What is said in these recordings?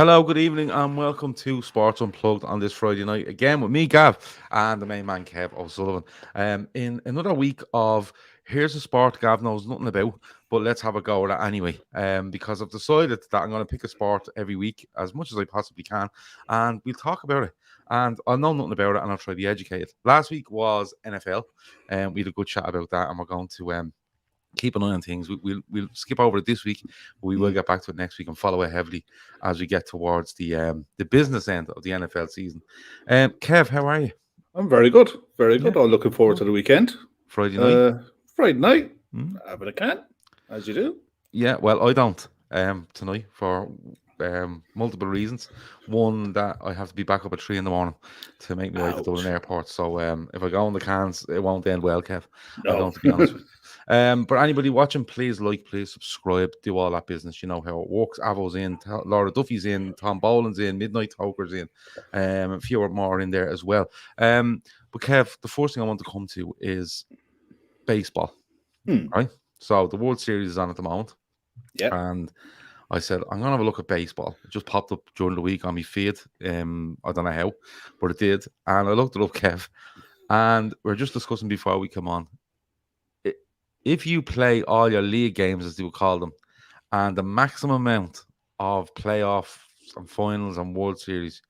Hello, good evening, and welcome to Sports Unplugged on this Friday night. Again with me, Gav, and the main man, Kev O'Sullivan. In another week of here's a sport Gav knows nothing about, but let's have a go at it anyway. Because I've decided that I'm going to pick a sport every week as much as I possibly can, and we'll talk about it. And I'll know nothing about it, and I'll try to be educated. Last week was NFL, and we had a good chat about that, and we're going to keep an eye on things. We'll skip over it this week, but we will get back to it next week and follow it heavily as we get towards the business end of the NFL season. Kev, how are you? I'm very good, very good. I'm looking forward to the weekend. Friday night. Friday night, having a can, as you do. Yeah, well, I don't tonight for multiple reasons. One, that I have to be back up at 3 a.m. to make my way to Dublin Airport. So if I go on the cans, it won't end well, Kev. No. I'm going to be honest with you. But anybody watching, please like, please subscribe, do all that business. You know how it works. Avo's in, Laura Duffy's in, Tom Boland's in, Midnight Toker's in, a few more in there as well. But Kev, the first thing I want to come to is baseball, right? So the World Series is on at the moment. Yeah. And I said, I'm going to have a look at baseball. It just popped up during the week on my feed. I don't know how, but it did. And I looked it up, Kev. And we're just discussing before we come on. If you play all your league games, as they would call them, and the maximum amount of playoffs and finals and World Series,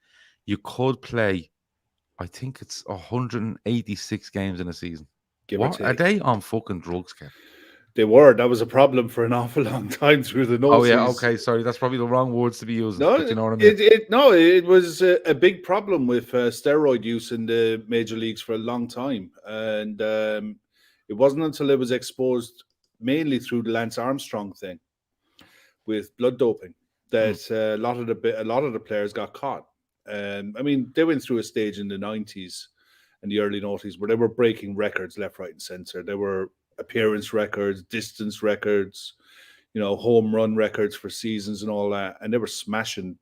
you could play, I think it's 186 games in a season. What are they on fucking drugs, Kev? They were. That was a problem for an awful long time through the nose. Oh yeah, okay. Sorry, that's probably the wrong words to be using. No, but you know what I mean. It was a big problem with steroid use in the major leagues for a long time, and it wasn't until it was exposed mainly through the Lance Armstrong thing with blood doping that a lot of the players got caught. I mean, they went through a stage in the 90s and the early 90s where they were breaking records left, right, and center. There were appearance records, distance records, home run records for seasons and all that, and they were smashing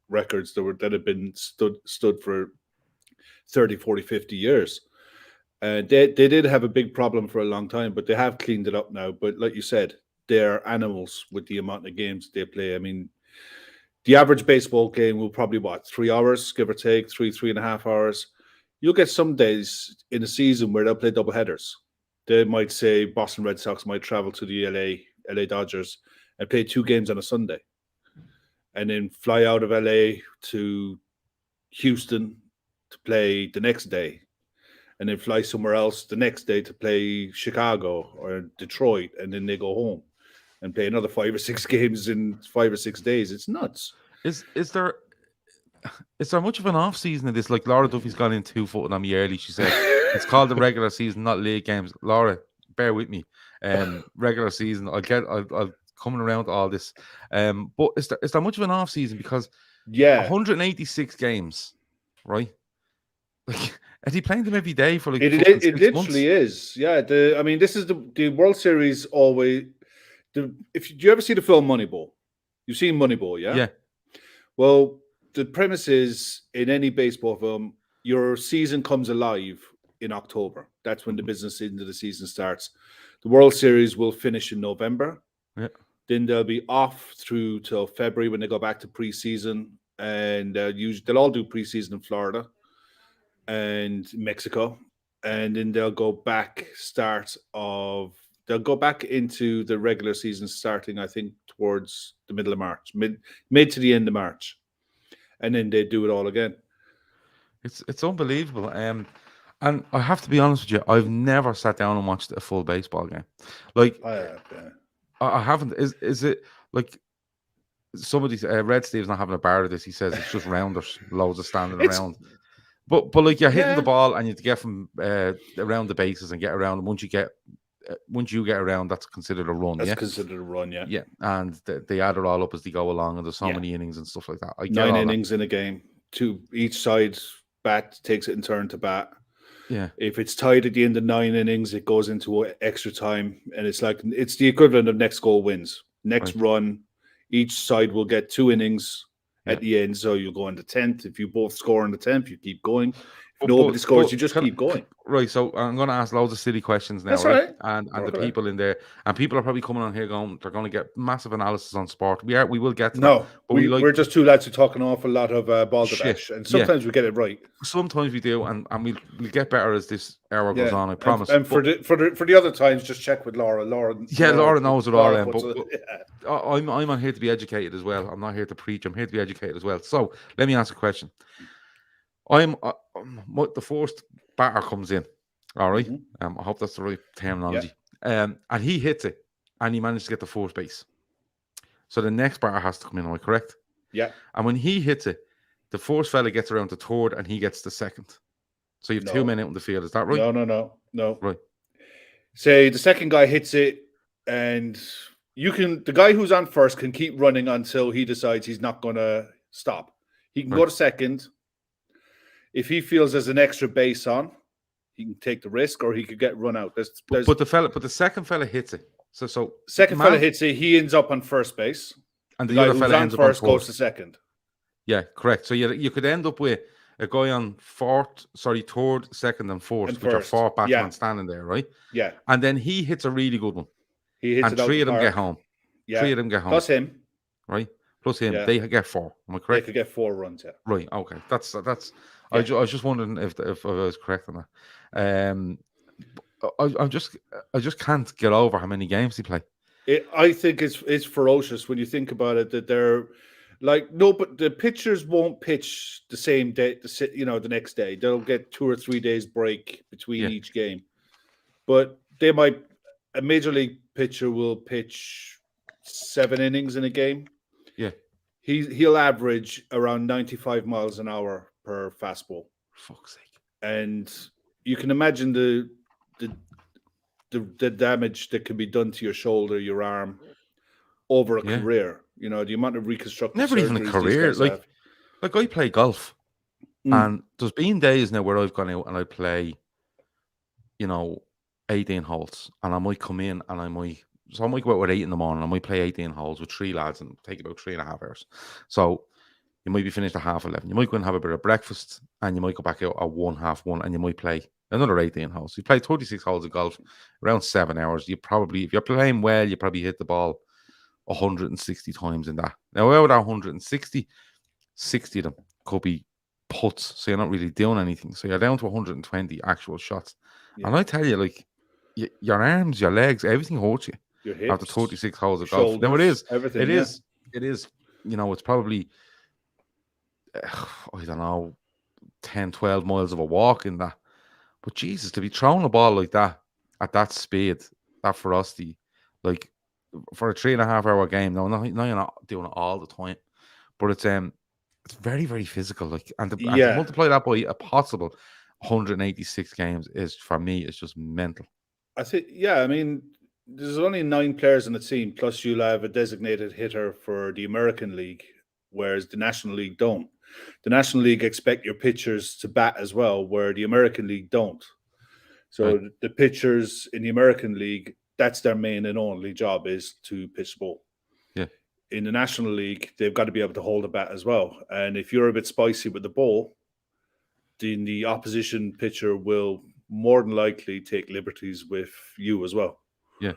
records that had been stood for 30, 40, 50 years. They did have a big problem for a long time, but they have cleaned it up now. But like you said, they're animals with the amount of games they play. I mean, the average baseball game will probably, 3 hours, give or take, 3.5 hours. You'll get some days in a season where they'll play double headers. They might say Boston Red Sox might travel to the LA Dodgers and play 2 games on a Sunday, and then fly out of LA to Houston to play the next day, and then fly somewhere else the next day to play Chicago or Detroit, and then they go home and play another 5 or 6 games in 5 or 6 days. It's nuts. Is there much of an off season in this? Like Laura Duffy's gone in 2-footed on me early. She said it's called the regular season, not league games. Laura, bear with me. Regular season. I'll coming around to all this. But is there much of an off season? Because 186 games, right? Like, is he playing them every day for like it literally months? Is. Yeah. This is the World Series always. Do you ever see the film Moneyball? You've seen Moneyball, yeah? Yeah. Well, the premise is in any baseball film, your season comes alive in October. That's when the business end of the season starts. The World Series will finish in November. Yeah. Then they'll be off through till February when they go back to preseason, and they'll all do preseason in Florida and Mexico, and then they'll go back into the regular season starting, I think, towards the middle of March, mid to the end of March, and then they do it all again. It's unbelievable. And I have to be honest with you, I've never sat down and watched a full baseball game. Like I haven't. Is it like somebody? Red Steve's not having a bar of this. He says it's just rounders, loads of standing around. But like you're hitting the ball and you get from around the bases and get around. And once you get around, that's considered a run. That's considered a run, yeah. Yeah, and they add it all up as they go along, and there's so many innings and stuff like that. 9 innings in a game. Each side bat takes it in turn to bat. Yeah. If it's tied at the end of 9 innings, it goes into extra time, and it's the equivalent of next goal wins. Next run, each side will get 2 innings at the end, so you'll go on the 10th. If you both score on the 10th, you keep going. If nobody scores, you just keep going. Right, so I'm going to ask loads of silly questions now, That's right? right. And the people in there, and people are probably coming on here going, they're going to get massive analysis on sport. We will get to that. But we're just two lads who talk an awful lot of balderdash, and sometimes we get it right. Sometimes we do, and we'll get better as this hour goes on. I promise. And for the other times, just check with Laura. Laura knows it all. But I'm on here to be educated as well. I'm not here to preach. I'm here to be educated as well. So let me ask a question. The first batter comes in. All right. I hope that's the right terminology. And he hits it, and he managed to get the fourth base. So the next batter has to come in. Am I correct? Yeah. And when he hits it, the first fella gets around to third, and he gets the second. So you have 2 men out in the field. Is that right? No. Right. Say the second guy hits it, and the guy who's on first can keep running until he decides he's not going to stop. He can go to second. If he feels there's an extra base on, he can take the risk, or he could get run out. But the second fella hits it. So second fella hits it. He ends up on first base, and the other fella ends up first on fourth. Goes to second. Yeah, correct. So you could end up with a guy on third, second, and fourth, which are four batsmen standing there, right? Yeah. And then he hits a really good one. He hits and three of them get home. Yeah. 3 of them get home. Plus him. Right? Plus him. Yeah. They get 4. Am I correct? They could get 4 runs, yeah. Right, okay. That's I was just wondering if I was correct on that. I just can't get over how many games they play. I think it's ferocious when you think about it, that they're but the pitchers won't pitch the same day, the next day. They'll get 2 or 3 days break between each game. But a major league pitcher will pitch 7 innings in a game. Yeah. He'll average around 95 miles an hour per fastball. For fuck's sake. And you can imagine the damage that can be done to your shoulder, your arm over a career. The amount of reconstructive never even a career. Like I play golf, and there's been days now where I've gone out and I play, 18 holes, and I might come in and I might go out with 8 in the morning. I might play 18 holes with 3 lads and take about 3.5 hours. So you might be finished at 11:30. You might go and have a bit of breakfast, and you might go back out at 1:30, and you might play another 18 holes. You play 36 holes of golf, around 7 hours. You probably, if you're playing well, you probably hit the ball 160 times in that. Now, out of that 160, 60 of them could be putts, so you're not really doing anything. So you're down to 120 actual shots. Yeah. And I tell you, your arms, your legs, everything hurts you. Your hips, after 36 holes of golf. Now, it is. It's probably, I don't know, 10, 12 miles of a walk in that. But Jesus, to be throwing a ball like that at that speed, that ferocity, for a 3.5 hour game, no, you're not doing it all the time, but it's very, very physical. And to multiply that by a possible 186 games is, for me, it's just mental. I think, I mean, there's only 9 players in the team, plus you'll have a designated hitter for the American League, whereas the National League don't. The National League expect your pitchers to bat as well, where the American League don't. So the pitchers in the American League, that's their main and only job, is to pitch the ball. Yeah. In the National League, they've got to be able to hold a bat as well. And if you're a bit spicy with the ball, then the opposition pitcher will more than likely take liberties with you as well. Yeah.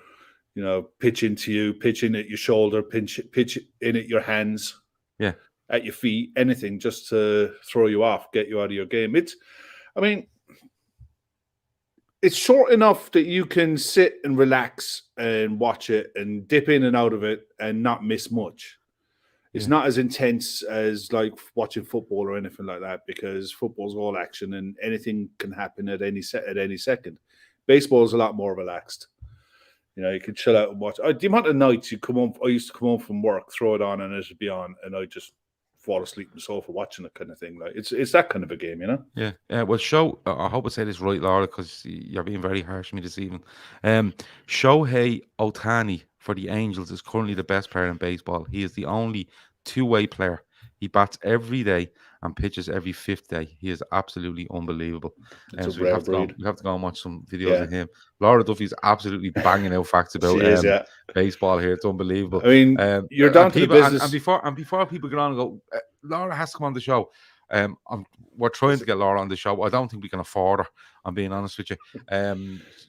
Pitch into you, pitch in at your shoulder, pitch in at your hands. Yeah. At your feet, anything just to throw you off, get you out of your game. It's short enough that you can sit and relax and watch it and dip in and out of it and not miss much. It's not as intense as watching football or anything like that, because football's all action and anything can happen at any second. Baseball is a lot more relaxed. You can chill out and watch. The amount of nights you come home, I used to come home from work, throw it on, and it'd be on, and I just fall asleep on the sofa watching it, kind of thing. It's that kind of a game, Yeah. Well, I hope I say this right, Laura, because you're being very harsh on me this evening. Shohei Ohtani for the Angels is currently the best player in baseball. He is the only two-way player. He bats every day and pitches every 5th day. He is absolutely unbelievable. So we have to go and watch some videos of him. Laura Duffy's absolutely banging out facts about baseball here. It's unbelievable. I mean, you're down to the business. And before people get on and go, Laura has to come on the show. We're trying to get Laura on the show. I don't think we can afford her. I'm being honest with you.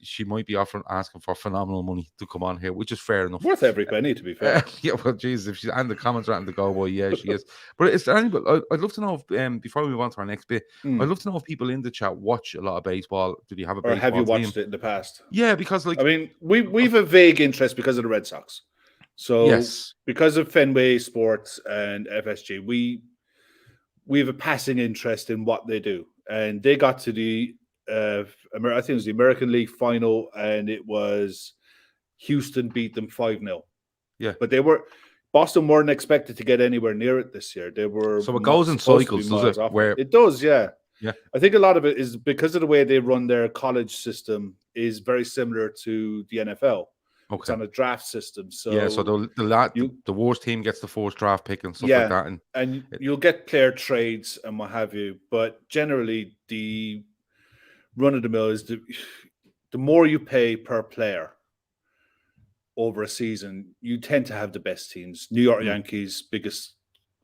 She might be asking for phenomenal money to come on here, which is fair enough. Worth every penny, to be fair. Yeah, well, Jesus, if she's and the comments are and the go, boy, yeah, she is. But is there anybody? I'd love to know if, before we move on to our next bit, I'd love to know if people in the chat watch a lot of baseball. Do you have a or baseball have you watched team? it in the past? Yeah, because I mean, we've a vague interest because of the Red Sox. So yes, because of Fenway Sports and FSG, we have a passing interest in what they do. And they got to the I think it was the American League final, and it was Houston beat them 5-0. Yeah, but Boston weren't expected to get anywhere near it this year. They were so it goes in cycles, does it? Where it does, yeah. Yeah, I think a lot of it is because of the way they run their college system is very similar to the NFL. okay. It's on a draft system, so yeah, so the worst team gets the first draft pick and stuff like that, and you'll get player trades and what have you. But generally, the run of the mill is the more you pay per player over a season, you tend to have the best teams. New York Yankees,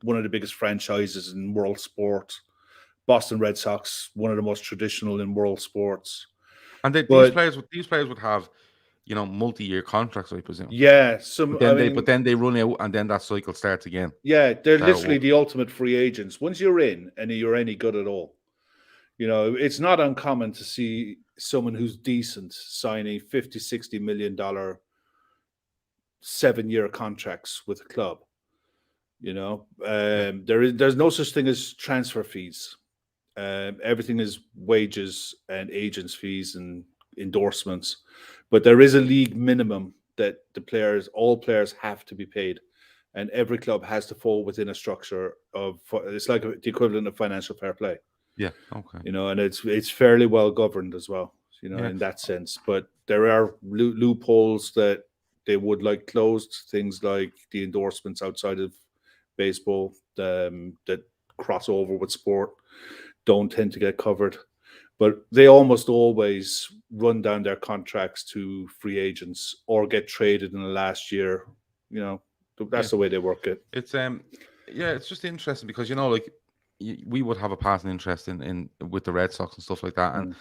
one of the biggest franchises in world sports. Boston Red Sox, one of the most traditional in world sports. And these players would have, multi-year contracts, I presume. Yeah, but then they run out, and then that cycle starts again. Yeah, they're literally the ultimate free agents. Once you're in and you're any good at all, it's not uncommon to see someone who's decent signing $50-60 million 7-year contracts with a club. There's no such thing as transfer fees. Everything is wages and agents' fees and endorsements, but there is a league minimum that all players have to be paid, and every club has to fall within a structure of. It's like the equivalent of financial fair play. Yeah. Okay. And it's fairly well governed as well. In that sense, but there are loopholes that they would like closed. Things like the endorsements outside of baseball that cross over with sport don't tend to get covered, but they almost always run down their contracts to free agents or get traded in the last year. That's the way they work it. It's it's just interesting because we would have a passing interest in with the Red Sox and stuff like that, and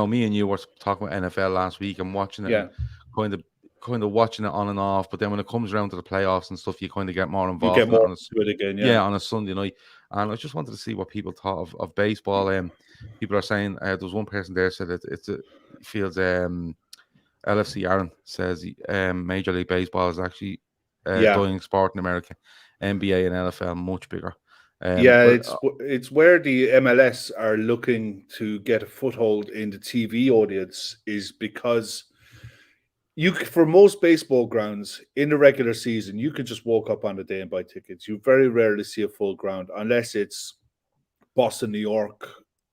me and you were talking about NFL last week and watching it, kind of watching it on and off. But then when it comes around to the playoffs and stuff, you kind of get more involved. You get more into it again, on a Sunday night. And I just wanted to see what people thought of baseball. People are saying there was one person there said it feels LFC Aaron says Major League Baseball is actually dying sport in America. NBA and NFL much bigger. It's where the MLS are looking to get a foothold in the TV audience is because for most baseball grounds in the regular season, you can just walk up on the day and buy tickets. You very rarely see a full ground unless it's Boston, New York,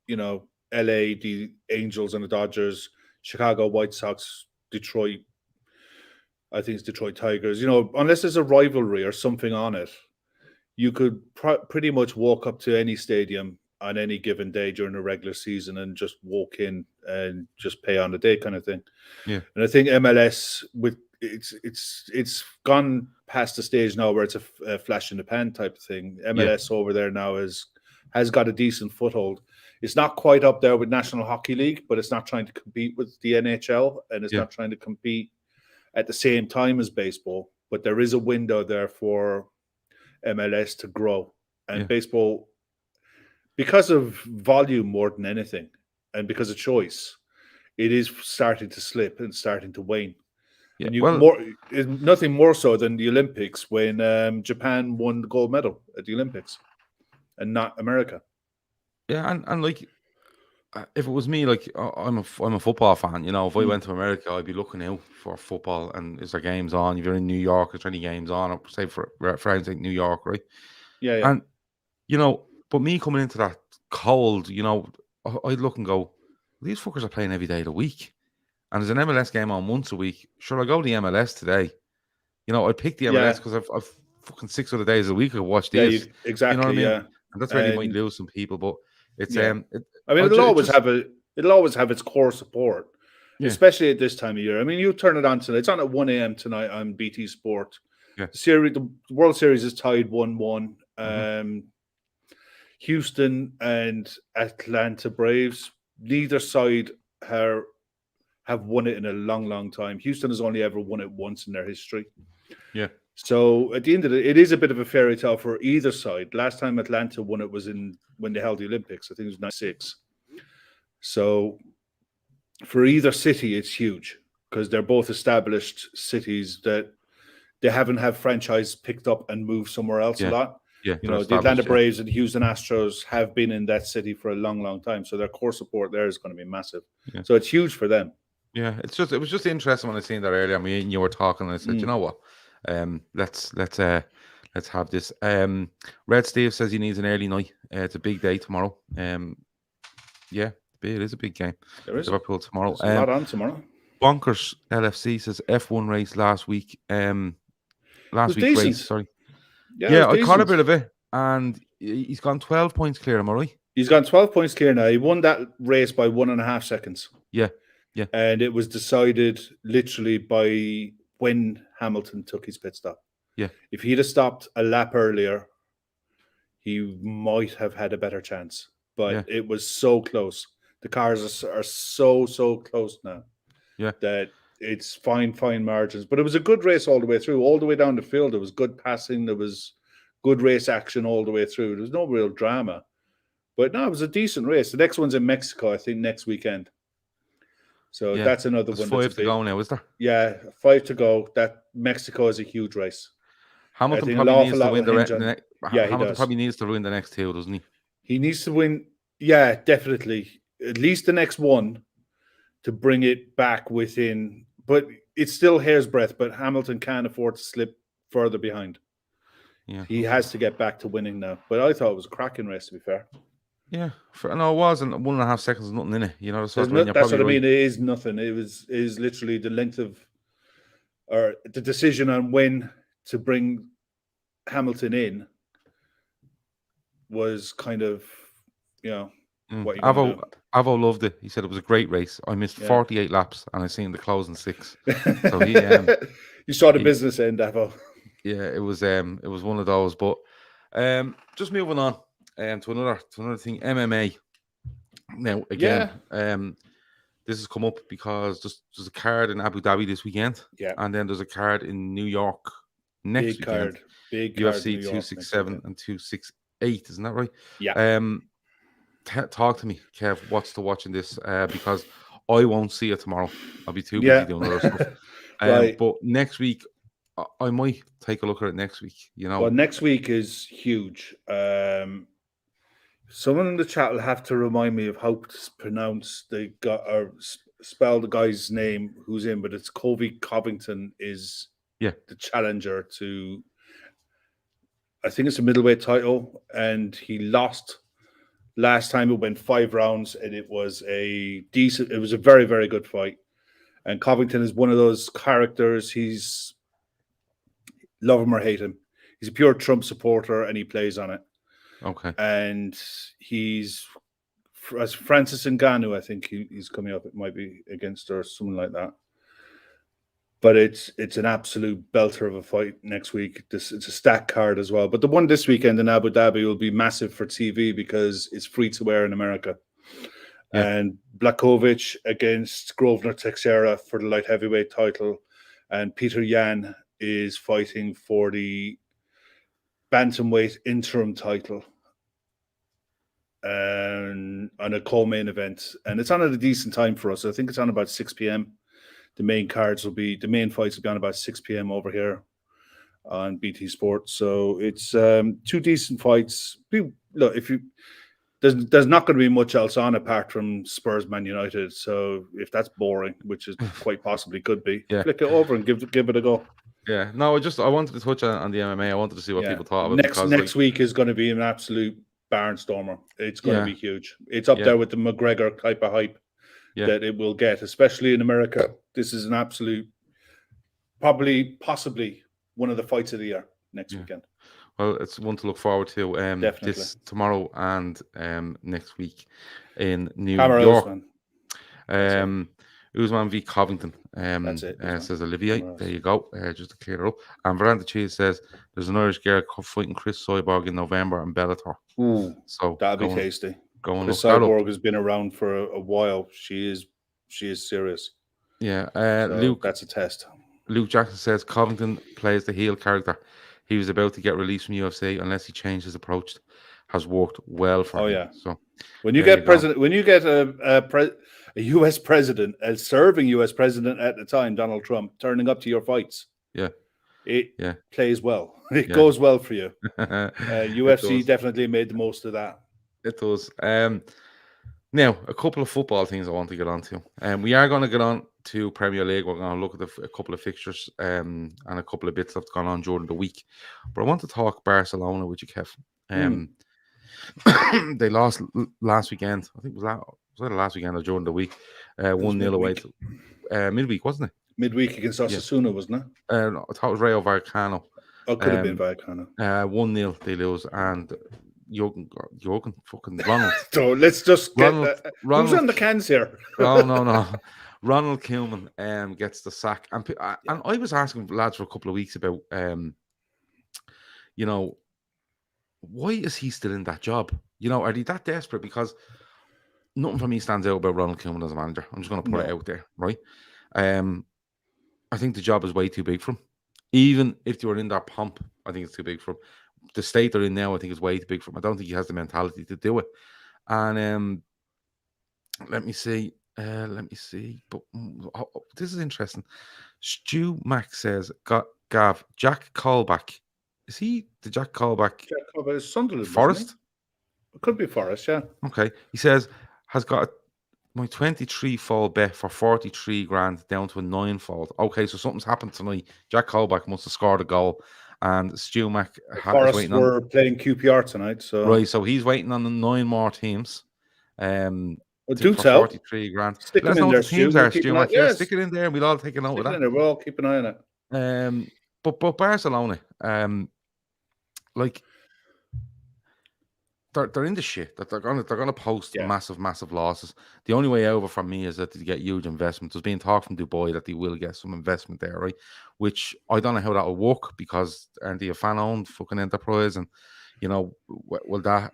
LA, the Angels and the Dodgers, Chicago White Sox, Detroit. I think it's Detroit Tigers. Unless there's a rivalry or something on it, you could pretty much walk up to any stadium on any given day during the regular season and just walk in and just pay on the day kind of thing. Yeah. And I think MLS it's gone past the stage now where it's a flash in the pan type of thing. MLS over there now has got a decent foothold. It's not quite up there with National Hockey League, but it's not trying to compete with the NHL, and it's not trying to compete at the same time as baseball. But there is a window there for MLS to grow, and baseball, because of volume more than anything, and because of choice, it is starting to slip and starting to wane. Yeah, and nothing more so than the Olympics when Japan won the gold medal at the Olympics, and not America. Yeah, and if it was me, I'm a football fan. If I went to America, I'd be looking out for football. And is there games on? If you're in New York, is there any games on? Or say for friends like New York, right? Yeah. And but me coming into that cold, I'd look and go, these fuckers are playing every day of the week, and there's an MLS game on once a week. Sure, I go to the MLS today. I pick the MLS because I've fucking 6 other days a week I watch these. Exactly. You know what I mean? And that's where you might lose some people, but it's it'll always have its core support, especially at this time of year. I mean, you turn it on tonight. It's on at 1 a.m. tonight on BT Sport. Yeah. The World Series is tied 1-1. Houston and Atlanta Braves, neither side have won it in a long, long time. Houston has only ever won it once in their history. Yeah. So at the end of it is a bit of a fairy tale for either side. Last time Atlanta won it was when they held the Olympics. I think it was '96. So for either city, it's huge because they're both established cities that they haven't had franchise picked up and moved somewhere else a lot. Yeah, the Atlanta Braves and Houston Astros have been in that city for a long, long time. So their core support there is going to be massive. Yeah. So it's huge for them. Yeah, it was just interesting when I seen that earlier. I mean, you were talking, and I said, you know what? Let's have this. Red Steve says he needs an early night. It's a big day tomorrow. Yeah, it is a big game. There is Liverpool tomorrow. There's a lot on tomorrow. Bonkers LFC says F1 race last week. Last week race, sorry. Yeah, I caught a bit of it, and he's gone 12 points clear. Am I right? He's gone 12 points clear now. He won that race by 1.5 seconds. Yeah. And it was decided literally by when Hamilton took his pit stop. Yeah. If he'd have stopped a lap earlier, he might have had a better chance. But it was so close. The cars are so close now. Yeah. That it's fine margins. But it was a good race all the way through. All the way down the field, there was good passing. There was good race action all the way through. There was no real drama. But no, it was a decent race. The next one's in Mexico, I think, next weekend. So that's another one. 5 to go now, is there? Yeah, 5 to go. That Mexico is a huge race. Hamilton probably needs to win Hamilton probably needs to win the next two, doesn't he? He needs to win. Yeah, definitely. At least the next one to bring it back within. But it's still hair's breadth. But Hamilton can't afford to slip further behind. Yeah, he has to get back to winning now. But I thought it was a cracking race, to be fair. Yeah, no, it wasn't. 1.5 seconds, nothing in it. You know, that's what I mean. It is nothing. It is literally the length of, or the decision on when to bring Hamilton in was kind of, what Avo loved it. He said it was a great race. I missed 48 laps and I seen the closing 6. So he, you saw the business end, Avo. Yeah, it was one of those. But just moving on. To another thing, MMA. Now again, this has come up because there's a card in Abu Dhabi this weekend, and then there's a card in New York next weekend. Big UFC 267 and 268, isn't that right? Yeah. Talk to me, Kev. What's to watch in this? Because I won't see it tomorrow. I'll be too busy doing other stuff. Right. But next week, I might take a look at it next week. Well, next week is huge. Someone in the chat will have to remind me of how to pronounce or spell the guy's name who's in, but it's Colby Covington is the challenger to, I think it's a middleweight title, and he lost last time. It went 5 rounds, and it was a very, very good fight. And Covington is one of those characters. He's love him or hate him. He's a pure Trump supporter, and he plays on it. Okay. And he's, as Francis Ngannou, I think he's coming up. It might be against or something like that. But it's an absolute belter of a fight next week. It's a stacked card as well. But the one this weekend in Abu Dhabi will be massive for TV because it's free to air in America. Yeah. And Blachowicz against Grosvenor Teixeira for the light heavyweight title. And Peter Yan is fighting for the bantamweight interim title and on a co-main event, and it's on at a decent time for us. I think it's on about 6 p.m. The main fights will be on about 6 p.m. over here on BT Sports. So it's 2 decent fights. Look, there's not going to be much else on apart from Spurs Man United. So if that's boring, which is quite possibly could be, click it over and give it a go. Yeah, no, I wanted to touch on the MMA. I wanted to see what people thought of it. Next week is going to be an absolute barnstormer. It's going to be huge. It's up there with the McGregor type of hype that it will get, especially in America. This is an absolute, possibly one of the fights of the year next weekend. Well, it's one to look forward to. Definitely. This tomorrow and next week in New York. Usman v Covington. That's it. Says Olivier. There you go. Just to clear it up. And Veranda Cheese says there's an Irish girl fighting Chris Cyborg in November and Bellator. Ooh, so that'd be tasty. Go and Chris look that up. Cyborg has been around for a while. She is serious. Yeah. So Luke, that's a test. Luke Jackson says Covington plays the heel character. He was about to get released from UFC unless he changed his approach. Has worked well for him. Yeah. So when you get a U.S. president, a serving U.S. president at the time, Donald Trump, turning up to your fights, it plays well. It goes well for you. UFC definitely made the most of that. It does. Now, a couple of football things I want to get on to. We are going to get on to Premier League. We're going to look at a couple of fixtures and a couple of bits that's gone on during the week. But I want to talk Barcelona with you, Kev. They lost last weekend. I think it was that last weekend or during the week. 1-0 away to midweek, wasn't it? Midweek against Osasuna, wasn't it? I thought it was Rayo Vallecano. It could have been Vallecano. 1-0 they lose, and Jurgen fucking Ronald. So let's just get Ronald, who's on the cans here? no. Ronald Koeman gets the sack, and I was asking lads for a couple of weeks about why is he still in that job? Are they that desperate? Because nothing for me stands out about Ronald Koeman as a manager. I'm just going to put it out there, right? I think the job is way too big for him. Even if they were in that pomp, I think it's too big for him. The state they're in now, I think, is way too big for him. I don't think he has the mentality to do it. And let me see. But this is interesting. Stu Max says, Gav, Jack Callback. Is he the Jack Callback? Jack Callback is Sunderland. Forest? It could be Forest, yeah. Okay. He says, has got my 23-fold bet for 43 grand down to a 9-fold. Okay, so something's happened tonight. Jack Callback must have scored a goal. And Stu Mac Forest were playing QPR tonight. So he's waiting on the 9 more teams. Do tell. 43 grand. Stick them in there, Stu Mac. Yeah, stick it in there and we'll all take a note of that. We'll all keep an eye on it. But Barcelona, they're in the shit that they're gonna post massive losses. The only way over from me is that they get huge investment. There's been talk from Dubai that they will get some investment there, right? Which I don't know how that will work because aren't they a fan-owned fucking enterprise? And will that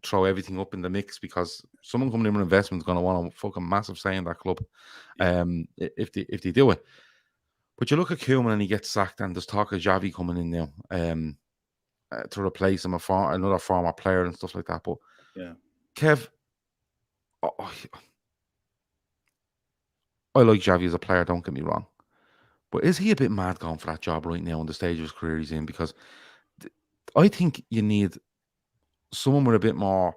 throw everything up in the mix? Because someone coming in with investment is gonna want a fucking massive say in that club, if they do it. But you look at Koeman and he gets sacked, and there's talk of Xavi coming in now. To replace him, another former player and stuff like that. But Kev, I like Xavi as a player, don't get me wrong. But is he a bit mad going for that job right now on the stage of his career he's in? Because I think you need someone with a bit more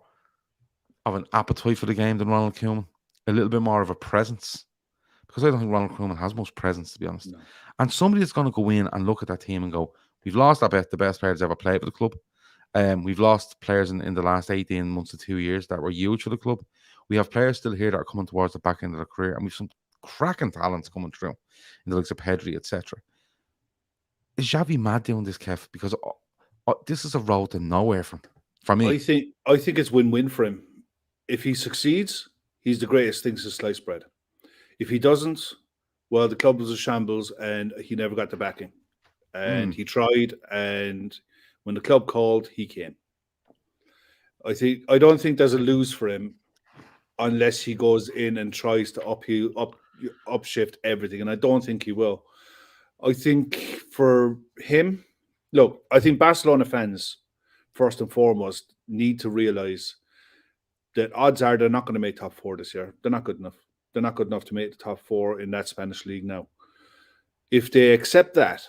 of an appetite for the game than Ronald Koeman. A little bit more of a presence. Because I don't think Ronald Koeman has much presence, to be honest. No. And somebody that's going to go in and look at that team and go, we've lost, I bet, the best players ever played for the club. We've lost players in the last 18 months to 2 years that were huge for the club. We have players still here that are coming towards the back end of their career, and we've some cracking talents coming through in the likes of Pedri, etc. Is Xavi mad doing this, Kev? Because this is a road to nowhere for me. I think it's win-win for him. If he succeeds, he's the greatest thing since sliced bread. If he doesn't, well, the club was a shambles, and he never got the backing. And he tried, and when the club called, he came. I don't think there's a lose for him unless he goes in and tries to upshift everything, and I don't think he will. I think for him, look, I think Barcelona fans, first and foremost, need to realize that odds are they're not going to make top 4 this year. They're not good enough. They're not good enough to make the top 4 in that Spanish league now. If they accept that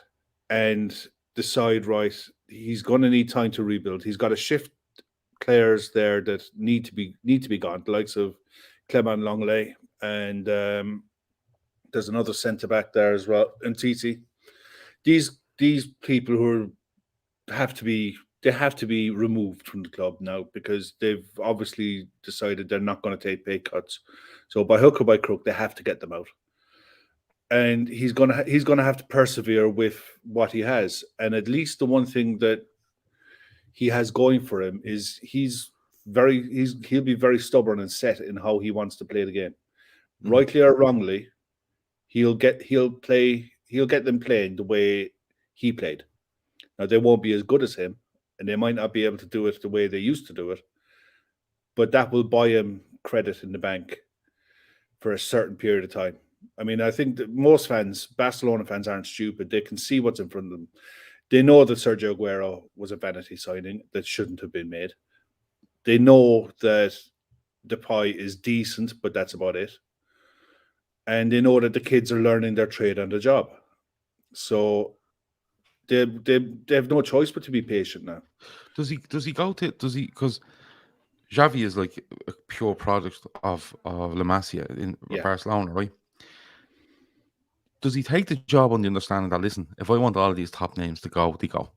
and decide, right, he's going to need time to rebuild. He's got to shift players there that need to be gone, the likes of Clement Longley, and there's another centre back there as well, and Titi. These people who have to be removed from the club now because they've obviously decided they're not going to take pay cuts. So by hook or by crook, they have to get them out. And he's gonna have to persevere with what he has. And at least the one thing that he has going for him is he'll be very stubborn and set in how he wants to play the game. rightly or wrongly, he'll get them playing the way he played. Now they won't be as good as him, and they might not be able to do it the way they used to do it, but that will buy him credit in the bank for a certain period of time. I mean, I think that most fans, Barcelona fans, aren't stupid. They can see what's in front of them. They know that Sergio Aguero was a vanity signing that shouldn't have been made. They know that Depay is decent, but that's about it. And they know that the kids are learning their trade on the job. So they have no choice but to be patient now. Does he because Xavi is like a pure product of La Masia in Barcelona, right? Does he take the job on the understanding that, listen, if I want all of these top names to go, they go.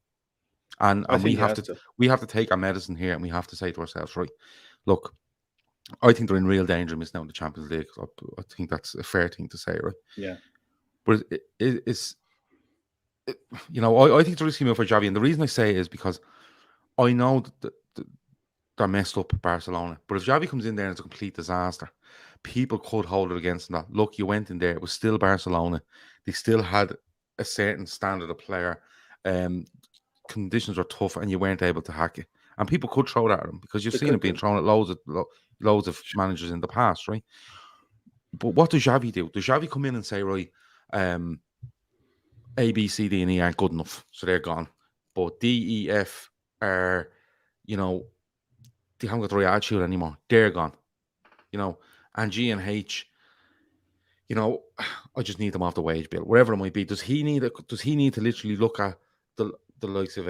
And we have to take our medicine here, and we have to say to ourselves, right, look, I think they're in real danger of missing out on the Champions League. I think that's a fair thing to say, right? Yeah. But it's I think it's a risky move for Xavi, and the reason I say it is because I know that they're messed up at Barcelona. But if Xavi comes in there and it's a complete disaster, people could hold it against him that, look, you went in there, it was still Barcelona. They still had a certain standard of player. Conditions were tough and you weren't able to hack it. And people could throw that at him because you've seen it being thrown at loads of managers in the past, right? But what does Xavi do? Does Xavi come in and say, right, A, B, C, D, and E aren't good enough, so they're gone. But D, E, F are, they haven't got the right attitude anymore. They're gone. And G and H, I just need them off the wage bill, wherever it might be. Does he need to literally look at the likes of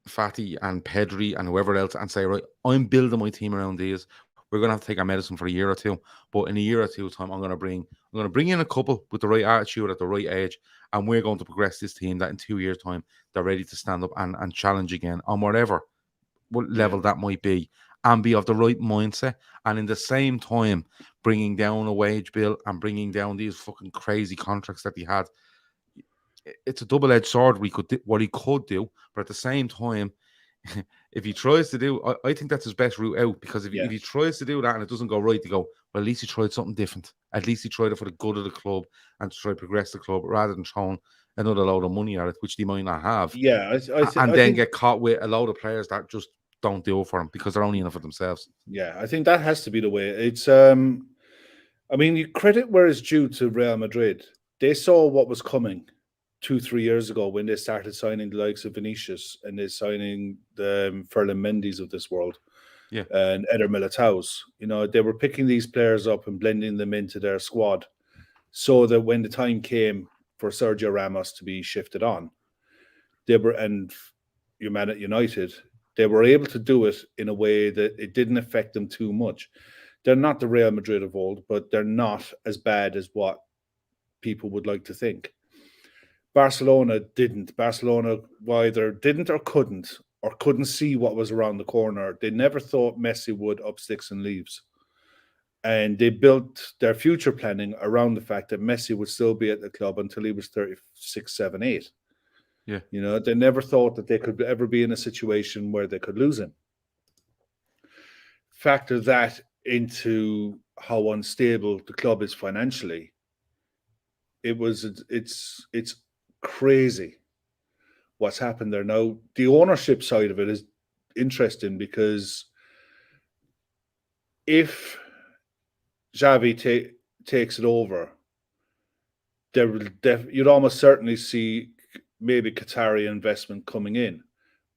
Fati and Pedri and whoever else and say, right, I'm building my team around these. We're going to have to take our medicine for a year or two, but in a year or two's time, I'm going to bring in a couple with the right attitude at the right age, and we're going to progress this team that in 2 years' time they're ready to stand up and challenge again on whatever level that might be, and be of the right mindset, and in the same time bringing down a wage bill and bringing down these fucking crazy contracts that he had. It's a double-edged sword. What he could do, but at the same time, if he tries to do, I think that's his best route out, because if he tries to do that and it doesn't go right, to go, well, at least he tried something different. At least he tried it for the good of the club and to try to progress the club, rather than throwing another load of money at it, which they might not have. Yeah, and then get caught with a load of players that just don't do it for them because they're only in it for themselves. Yeah, I think that has to be the way. It's, I mean, you credit where it's due to Real Madrid. They saw what was coming 2-3 years ago when they started signing the likes of Vinicius and they're signing the Ferland Mendy's of this world, and Eder Militao's. They were picking these players up and blending them into their squad, so that when the time came for Sergio Ramos to be shifted on, and your man at United, they were able to do it in a way that it didn't affect them too much. They're not the Real Madrid of old, but they're not as bad as what people would like to think. Barcelona didn't. Barcelona either didn't or couldn't see what was around the corner. They never thought Messi would up sticks and leaves. And they built their future planning around the fact that Messi would still be at the club until he was 36, 7, 8. Yeah. They never thought that they could ever be in a situation where they could lose him. Factor that into how unstable the club is financially. It's crazy what's happened there. Now, the ownership side of it is interesting, because if Xavi takes it over, you'd almost certainly see maybe Qatari investment coming in.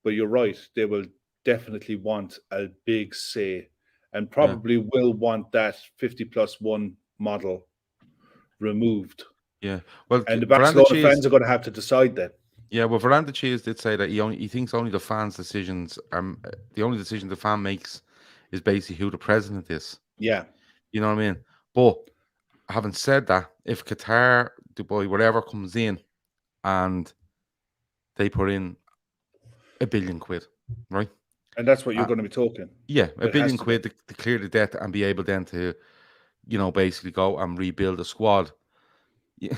But you're right, they will definitely want a big say, and probably will want that 50+1 model removed. Yeah, well, and the Barcelona fans are going to have to decide that. Yeah, well, Veranda Cheese did say that he thinks only the fans' decisions, the only decision the fan makes is basically who the president is. Yeah. You know what I mean? But having said that, if Qatar, Dubai, whatever comes in and they put in £1 billion, right? And that's what you're going to be talking. Yeah, £1 billion to clear the debt and be able then to, basically go and rebuild a squad. Yeah.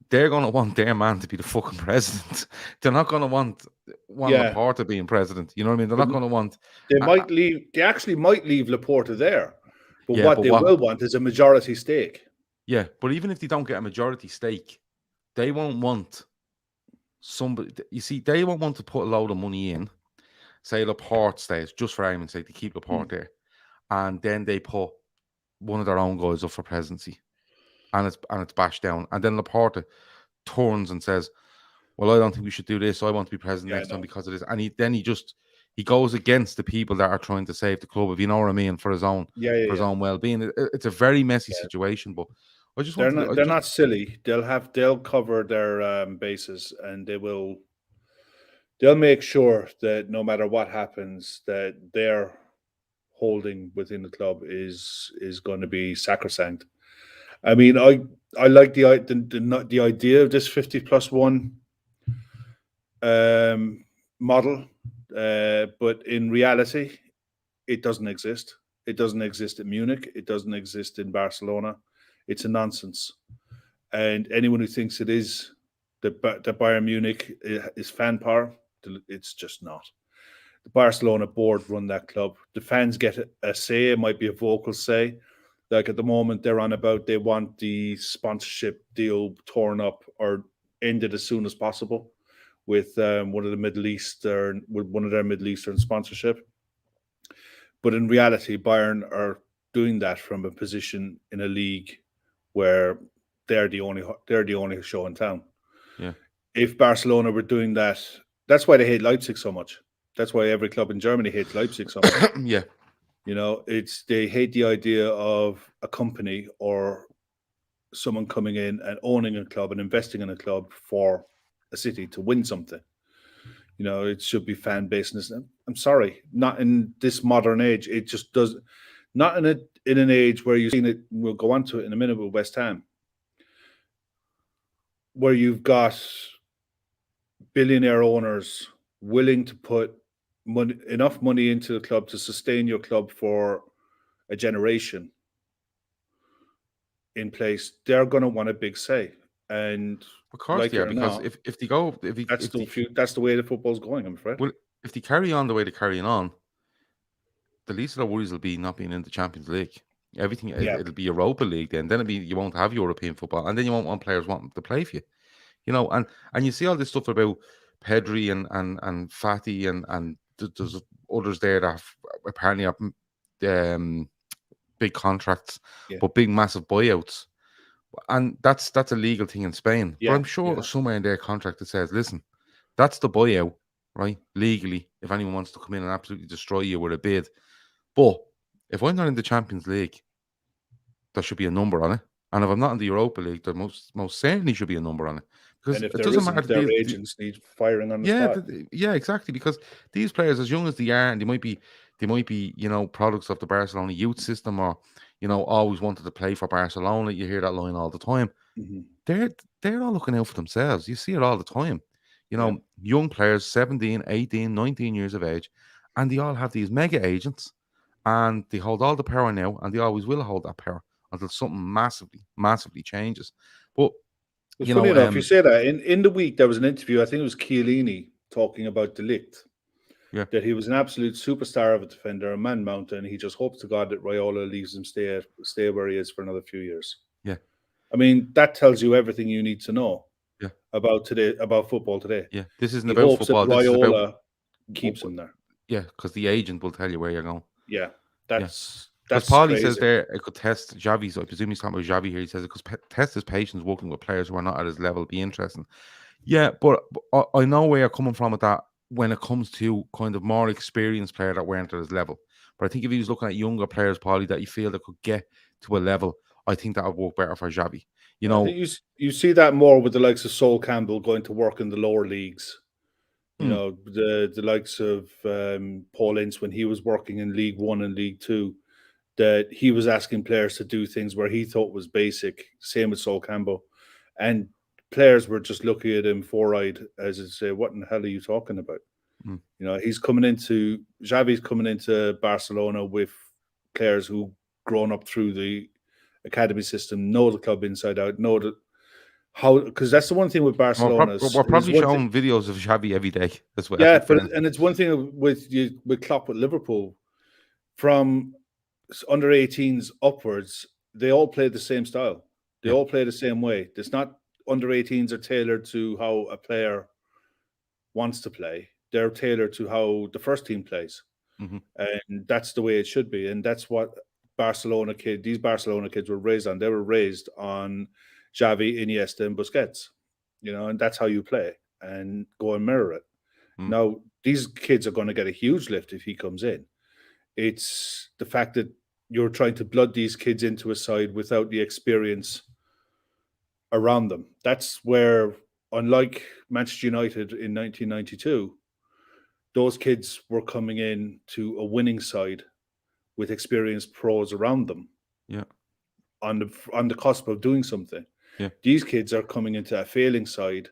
They're going to want their man to be the fucking president. They're not going to want Laporta being president. You know what I mean? They're not going to want... They actually might leave Laporta there. But Yeah, what but they will want is a majority stake. Yeah, but even if they don't get a majority stake, they won't want somebody. You see, they won't want to put a load of money in, say Laporte stays, just for argument's sake, to keep Laporte there, and then they put one of their own guys up for presidency, and it's bashed down, and then Laporte turns and says, "Well, I don't think we should do this. I want to be president next time because of this," and he goes against the people that are trying to save the club, if you know what I mean, for his own well-being. It's a very messy situation, but I just they're not silly. They'll cover their bases, and they'll make sure that no matter what happens, that their holding within the club is going to be sacrosanct. I mean, I like the idea of this 50+1 model, but in reality, it doesn't exist. It doesn't exist in Munich. It doesn't exist in Barcelona. It's a nonsense. And anyone who thinks it is, that Bayern Munich is fan power, it's just not. The Barcelona board run that club. The fans get a say. It might be a vocal say. Like at the moment, they're on about they want the sponsorship deal torn up or ended as soon as possible with one of their Middle Eastern sponsorship. But in reality, Bayern are doing that from a position in a league where they're the only show in town. Yeah. If Barcelona were doing that, that's why they hate Leipzig so much. That's why every club in Germany hates Leipzig so much. Yeah. You know, they hate the idea of a company or someone coming in and owning a club and investing in a club for a city to win something. You know, it should be fan based. I'm sorry, not in this modern age. It just does not in an age where you've seen it. We'll go on to it in a minute with West Ham, where you've got billionaire owners willing to put enough money into the club to sustain your club for a generation in place. They're going to want a big say, and of course they are, because if they go, that's the way the football's going, I'm afraid. Well, if they carry on the way they're carrying on, the least of their worries will be not being in the Champions League. Everything it'll be Europa League then you won't have European football, and then you won't want players wanting to play for you. You know, and you see all this stuff about Pedri and Fati and there's others there that apparently have big contracts, but big massive buyouts, and that's a legal thing in Spain. But I'm sure somewhere in their contract it says, listen, that's the buyout, right? Legally, if anyone wants to come in and absolutely destroy you with a bid. But if I'm not in the Champions League, there should be a number on it. And if I'm not in the Europa League, there most certainly should be a number on it. Because and if it doesn't matter. Their agents need firing on the spot. Yeah, exactly. Because these players, as young as they are, and they might be, you know, products of the Barcelona youth system, or, you know, always wanted to play for Barcelona. You hear that line all the time. Mm-hmm. They're all looking out for themselves. You see it all the time. You know, young players, 17, 18, 19 years of age, and they all have these mega agents, and they hold all the power now, and they always will hold that power until something massively changes. But it's funny enough, you say that. In the week, there was an interview, I think it was Chiellini, talking about De Ligt. Yeah. That he was an absolute superstar of a defender, a man mountain. He just hopes to God that Raiola leaves him stay where he is for another few years. Yeah. I mean, that tells you everything you need to know. Yeah. About football today. Yeah. This isn't about football. This is about keeps him there. Yeah, because the agent will tell you where you're going. Yeah. That's Paulie says there it could test Xavi's. I presume he's talking about Xavi here. He says it could test his patience working with players who are not at his level. Be interesting. Yeah, but I know where you're coming from with that when it comes to kind of more experienced player that weren't at his level. But I think if he was looking at younger players, Paulie, that you feel that could get to a level, I think that would work better for Xavi. You know, I think you see that more with the likes of Sol Campbell going to work in the lower leagues. You know, the likes of Paul Ince when he was working in League One and League Two, that he was asking players to do things where he thought was basic. Same with Sol Campbell, and players were just looking at him four-eyed as to say, "What in the hell are you talking about?" You know, Xavi's coming into Barcelona with players who grown up through the academy system, know the club inside out, know that how, because that's the one thing with Barcelona. We're probably showing videos of Xavi every day as well. Yeah, and it's one thing with Klopp with Liverpool. From under 18s upwards, they all play the same style. They Yeah. all play the same way. It's not under 18s are tailored to how a player wants to play. They're tailored to how the first team plays. Hmm. And that's the way it should be. And that's what these Barcelona kids were raised on. They were raised on Xavi, Iniesta, and Busquets, and that's how you play and go and mirror it. Now, these kids are going to get a huge lift if he comes in. It's the fact that you're trying to blood these kids into a side without the experience around them. That's where, unlike Manchester United in 1992, those kids were coming in to a winning side with experienced pros around them. Yeah. On the cusp of doing something. Yeah. These kids are coming into a failing side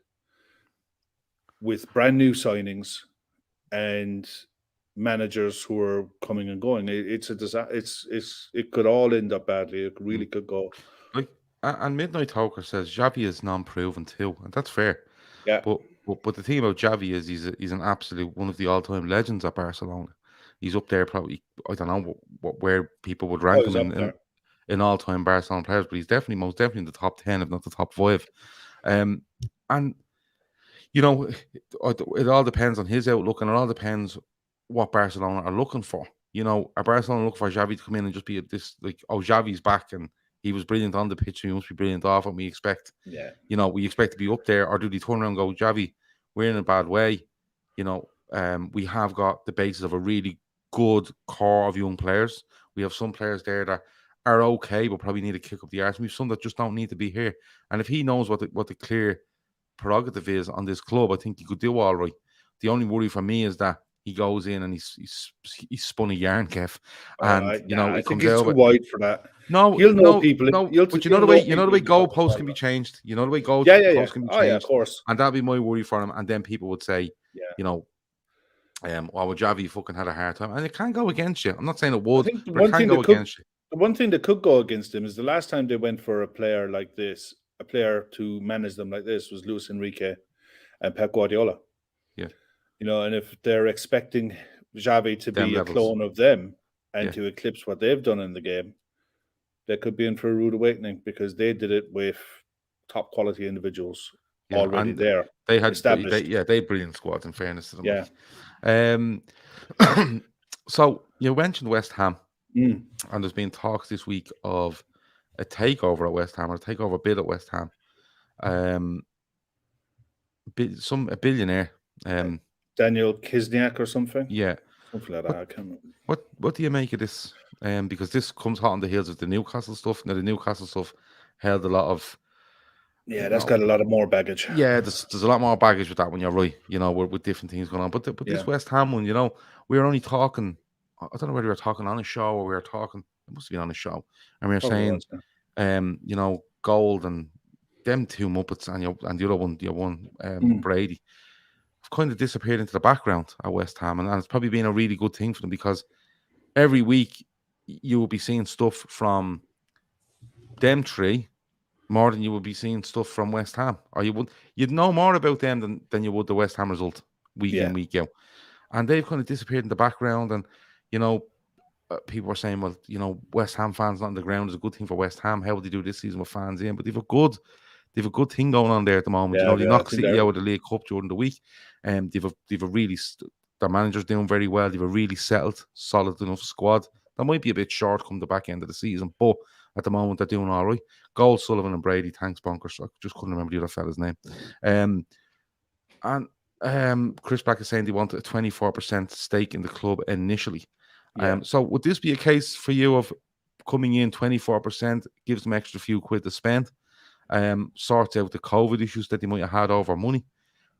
with brand new signings and managers who are coming and going. It's a disaster. It could all end up badly. It really could go. And Midnight Talker says Xavi is non-proven too, and that's fair. Yeah. But the thing about Xavi is he's an absolute one of the all-time legends at Barcelona. He's up there probably. I don't know where people would rank him in all-time Barcelona players, but he's most definitely in the top 10, if not the top 5. And it all depends on his outlook, and it all depends what Barcelona are looking for. Are Barcelona looking for Xavi to come in and just be Xavi's back and he was brilliant on the pitch, he must be brilliant off, and we expect, we expect to be up there, or do they turn around and go, Xavi, we're in a bad way, we have got the basis of a really good core of young players. We have some players there that are okay, but probably need to kick up the arse. We have some that just don't need to be here. And if he knows what the clear prerogative is on this club, I think he could do all right. The only worry for me is that he goes in and he's spun a yarn, Kev, and he comes out too wide for that. No, he'll know people. But you know the way goalposts can be changed. You know the way goalposts can be changed. Oh, yeah, of course. And that'd be my worry for him. And then people would say, well, Xavi fucking had a hard time, and it can go against you. I'm not saying it would, but it can go against you. The one thing that could go against him is the last time they went for a player like this, a player to manage them like this, was Luis Enrique and Pep Guardiola. Yeah. And if they're expecting Xavi to be a clone of them and to eclipse what they've done in the game, they could be in for a rude awakening, because they did it with top quality individuals already there. They had established. They had brilliant squads, in fairness to them. Yeah. So you mentioned West Ham, and there's been talks this week of a takeover at West Ham, or a takeover bid at West Ham. A billionaire. Daniel Kisniak or something. Yeah. Something like that. I can't remember. What do you make of this? Because this comes hot on the heels of the Newcastle stuff. Now, the Newcastle stuff held a lot of... that's got a lot of more baggage. Yeah, there's a lot more baggage with that one, you're right. With different things going on. But this West Ham one, we were only talking... I don't know whether we were talking on a show or we were talking... It must have been on a show. And we were saying, Gold and them two Muppets and the other one, Brady, have kind of disappeared into the background at West Ham. And it's probably been a really good thing for them, because every week you will be seeing stuff from them three more than you would be seeing stuff from West Ham. Or you'd know more about them than you would the West Ham result week in, week out. And they've kind of disappeared in the background. And, people are saying, well, West Ham fans not on the ground is a good thing for West Ham. How would they do this season with fans in? But they've a good thing going on there at the moment. They knocked City out of the League Cup during the week, and they've a really, their manager's doing very well. They've a really solid enough squad. That might be a bit short come the back end of the season, but at the moment they're doing all right. Gold, Sullivan, and Brady, thanks bonkers. I just couldn't remember the other fella's name. And Chris Black is saying they want a 24% stake in the club initially. So would this be a case for you of coming in 24%, gives them extra few quid to spend, sorts out the COVID issues that they might have had over money,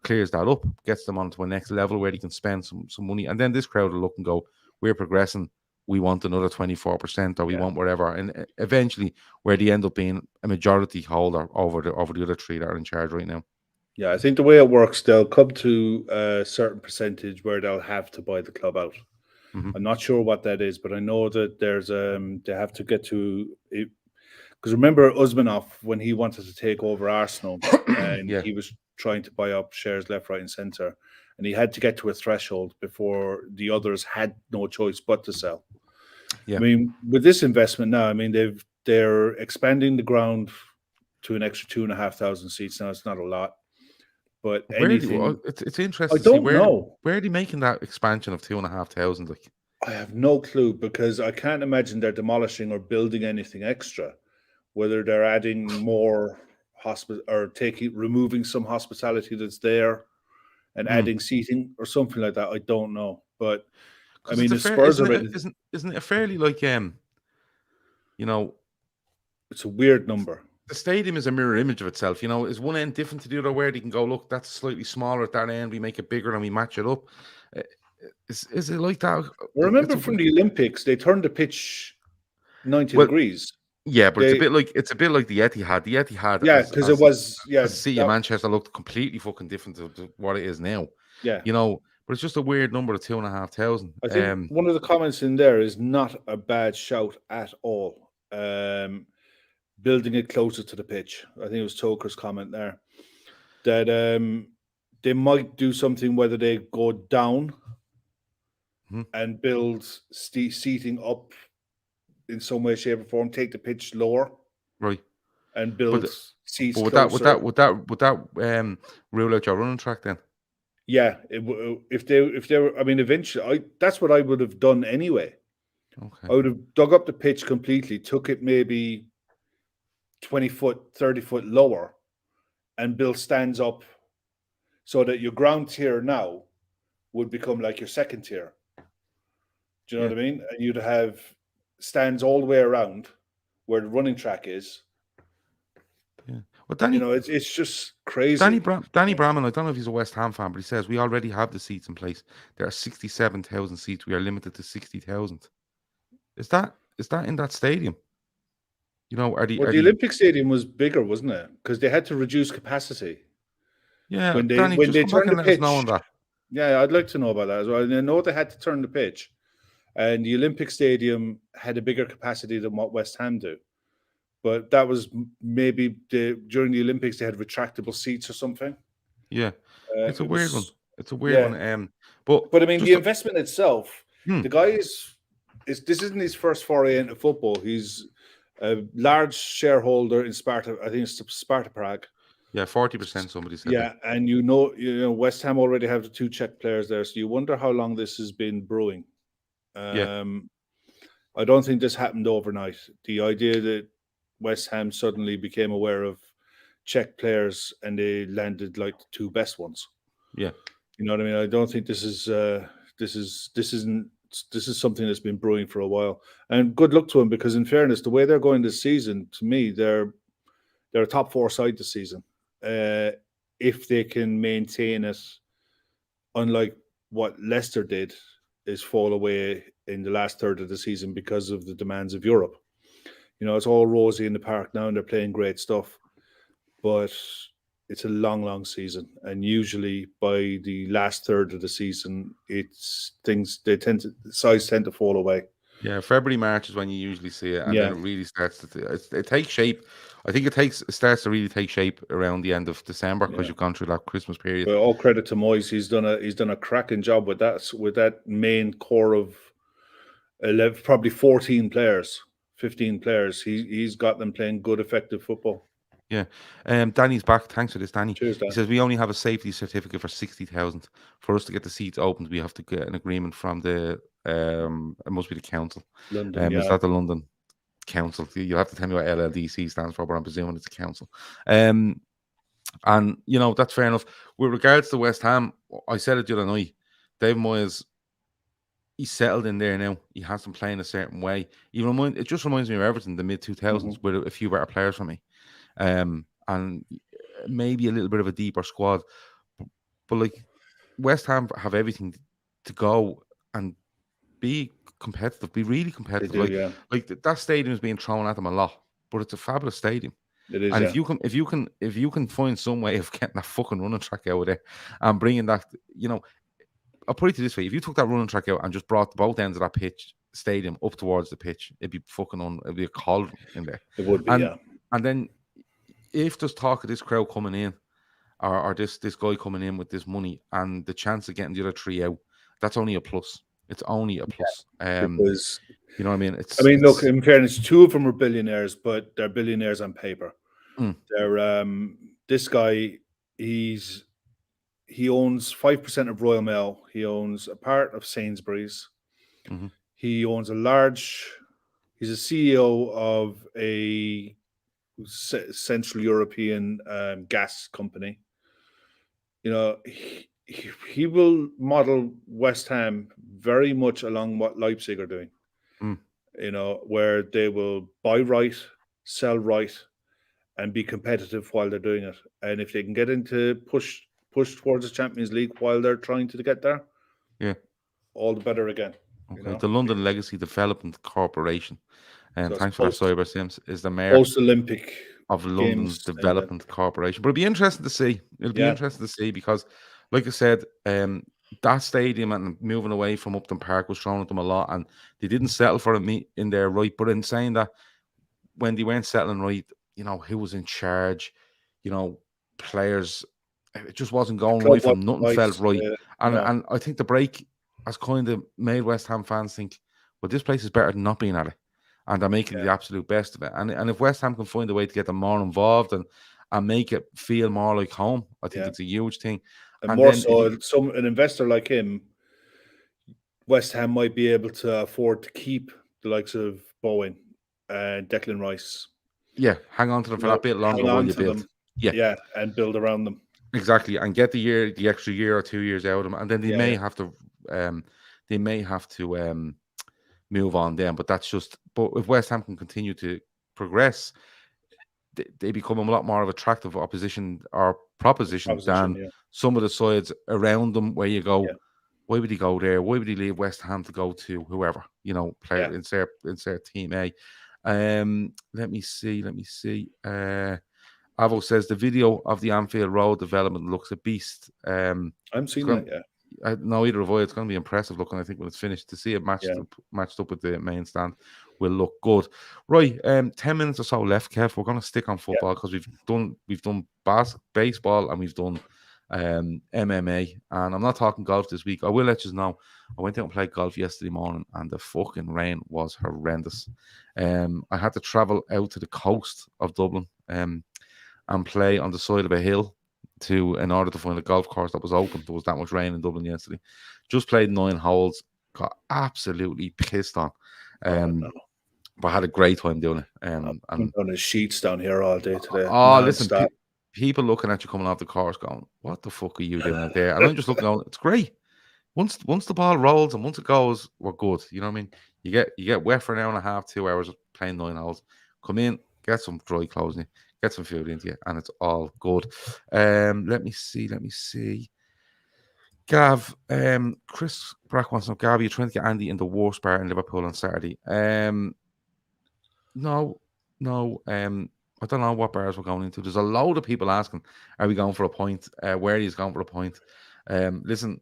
clears that up, gets them onto a next level where they can spend some money, and then this crowd will look and go, we're progressing, we want another 24%, or we want whatever, and eventually where they end up being a majority holder over the other three that are in charge right now. Yeah, I think the way it works, they'll come to a certain percentage where they'll have to buy the club out. I'm not sure what that is, but I know that there's they have to get to it, because remember Usmanov, when he wanted to take over Arsenal and he was trying to buy up shares left, right, and centre, and he had to get to a threshold before the others had no choice but to sell. Yeah. I mean, with this investment now, I mean they're expanding the ground to an extra 2,500 seats. Now it's not a lot, but anything. It's I interesting to see don't know. where are they making that expansion of 2,500? Like, I have no clue because I can't imagine they're demolishing or building anything extra. Whether they're adding more hospital or removing some hospitality that's there and adding seating or something like that, I don't know. But I because mean, it's a the fair, Spurs already. isn't it a fairly like you know, It's a weird number. the stadium is a mirror image of itself. You know, is one end different to the other? Where they can go, look, that's slightly smaller at that end. We make it bigger and we match it up. Uh, is it like that? I remember It's from the Olympics, they turned the pitch 90 well, degrees. yeah, but They, it's a bit like the Etihad. The Etihad, yeah, because it was, yeah, as the city of Manchester, looked completely fucking different to what it is now. yeah. You know, but it's just a weird number of 2,500. I think one of the comments in there is not a bad shout at all. Building it closer to the pitch. I think it was Toker's comment there that they might do something whether they go down and build seating up in some way, shape, or form. Take the pitch lower, right? And build seats but closer. would that rule out your running track then? Yeah, if they were, I mean, eventually, that's what I would have done anyway. Okay. I would have dug up the pitch completely, took it maybe 20 foot, 30 foot lower, and built stands up so that your ground tier now would become like your second tier. Do you know what I mean? And you'd have stands all the way around where the running track is. Yeah. Well, Danny, it's just crazy. Danny Bramman, I don't know if he's a West Ham fan, but he says we already have the seats in place. There are 67,000 seats. We are limited to 60,000. Is that in that stadium? You know, the Olympic Stadium was bigger, wasn't it? Because they had to reduce capacity. Yeah, when they Danny, when just they come back turned and the let us pitch. know on that. Yeah, I'd like to know about that as well. And I know they had to turn the pitch, and the Olympic Stadium had a bigger capacity than what West Ham do. But that was maybe during the Olympics they had retractable seats or something. Yeah, it's a weird one. It's a weird one. But I mean, the investment itself, the guy this isn't his first foray into football. He's a large shareholder in Sparta. I think it's Sparta Prague. Yeah, 40%. Somebody said. Yeah, that. And you know, West Ham already have the two Czech players there, so you wonder how long this has been brewing. I don't think this happened overnight. The idea that West Ham suddenly became aware of Czech players and they landed like the two best ones. Yeah, you know what I mean. I don't think this is something that's been brewing for a while. And good luck to them, because in fairness, the way they're going this season, to me, they're a top four side this season. If they can maintain it, unlike what Leicester did, is fall away in the last third of the season because of the demands of Europe. You know, it's all rosy in the park now and they're playing great stuff, but it's a long, long season. And usually by the last third of the season, sides tend to fall away. Yeah, February, March is when you usually see it, and then it really starts to. It takes shape. I think it starts to really take shape around the end of December, because you've gone through that Christmas period. But all credit to Moyes, he's done a cracking job with that main core of 11, probably 14 players, 15 players. He's got them playing good, effective football. Yeah, Danny's back. Thanks for this, Danny. Cheers, Dan. He says we only have a safety certificate for 60,000. For us to get the seats opened, we have to get an agreement from the it must be the council. London, Is that the London Council? You'll have to tell me what LLDC stands for, but I'm presuming it's a council. And you know, that's fair enough. With regards to West Ham, I said it the other night. Dave Moyes, he's settled in there now. He has them playing a certain way. It just reminds me of Everton, the mid 2000s, with a few better players for me. And maybe a little bit of a deeper squad, but like West Ham have everything to go and be competitive, be really competitive. Like that stadium is being thrown at them a lot, but it's a fabulous stadium. It is, and if you can find some way of getting that fucking running track out of there and bringing that, you know, I'll put it this way: if you took that running track out and just brought both ends of that stadium up towards the pitch, it'd be it'd be a cauldron in there. It would be, And then if there's talk of this crowd coming in, or this guy coming in with this money, and the chance of getting the other three out, that's only a plus. It's only a plus. because You know what I mean? look, in fairness, two of them are billionaires, but they're billionaires on paper. They're this guy, he owns 5% of Royal Mail. He owns a part of Sainsbury's. He owns he's a CEO of a Central European gas company. You know, he will model West Ham very much along what Leipzig are doing. You know, where they will buy right, sell right, and be competitive while they're doing it. And if they can get into push towards the Champions League while they're trying to get there, all the better again. Okay. You know? The London Legacy Development Corporation, and thanks for that, Cyber Sims, is the mayor post-Olympic of London Development Corporation. But it'll be interesting to see. It'll be interesting to see because, like I said, that stadium and moving away from Upton Park was thrown at them a lot, and they didn't settle for it in there, right? But in saying that, when they weren't settling right, you know, who was in charge, you know, players, it just wasn't going right from nothing felt right. And I think the break has kind of made West Ham fans think, well, this place is better than not being at it. And they're making the absolute best of it. And if West Ham can find a way to get them more involved and make it feel more like home, I think it's a huge thing. And more so, an investor like him, West Ham might be able to afford to keep the likes of Bowen and Declan Rice. Yeah, hang on to them for that bit longer while you build. Yeah, and build around them. Exactly, and get the extra year or 2 years out of them, and then they may have to move on then. But that's just. But if West Ham can continue to progress, they become a lot more of attractive opposition or proposition than some of the sides around them. Where you go, why would he go there? Why would he leave West Ham to go to whoever, you know, player insert team A? Let me see. Avo says the video of the Anfield Road development looks a beast. I'm seeing that, no, either of I. It's going to be impressive looking, I think, when it's finished. To see it matched up with the main stand will look good. Right, 10 minutes or so left, Kev. We're going to stick on football because we've done baseball and we've done MMA, and I'm not talking golf this week. I will let you know. I went out and played golf yesterday morning, and the fucking rain was horrendous. I had to travel out to the coast of Dublin and play on the side of a hill in order to find a golf course that was open. There was that much rain in Dublin yesterday. Just played 9 holes, got absolutely pissed on. But I had a great time doing it. I'm on the sheets down here all day today. Listen, people looking at you coming off the course going, what the fuck are you doing out there? And I'm just looking out, it's great. Once the ball rolls and once it goes, we're good. You know what I mean? You get wet for an hour and a half, 2 hours playing 9 holes. Come in, get some dry clothes in you, get some food into you, and it's all good. Let me see. Gav, Chris Brack wants to know, Gav, you're trying to get Andy in the worst bar in Liverpool on Saturday. No. I don't know what bars we're going into. There's a load of people asking, are we going for a point? Where are you going for a point? Listen,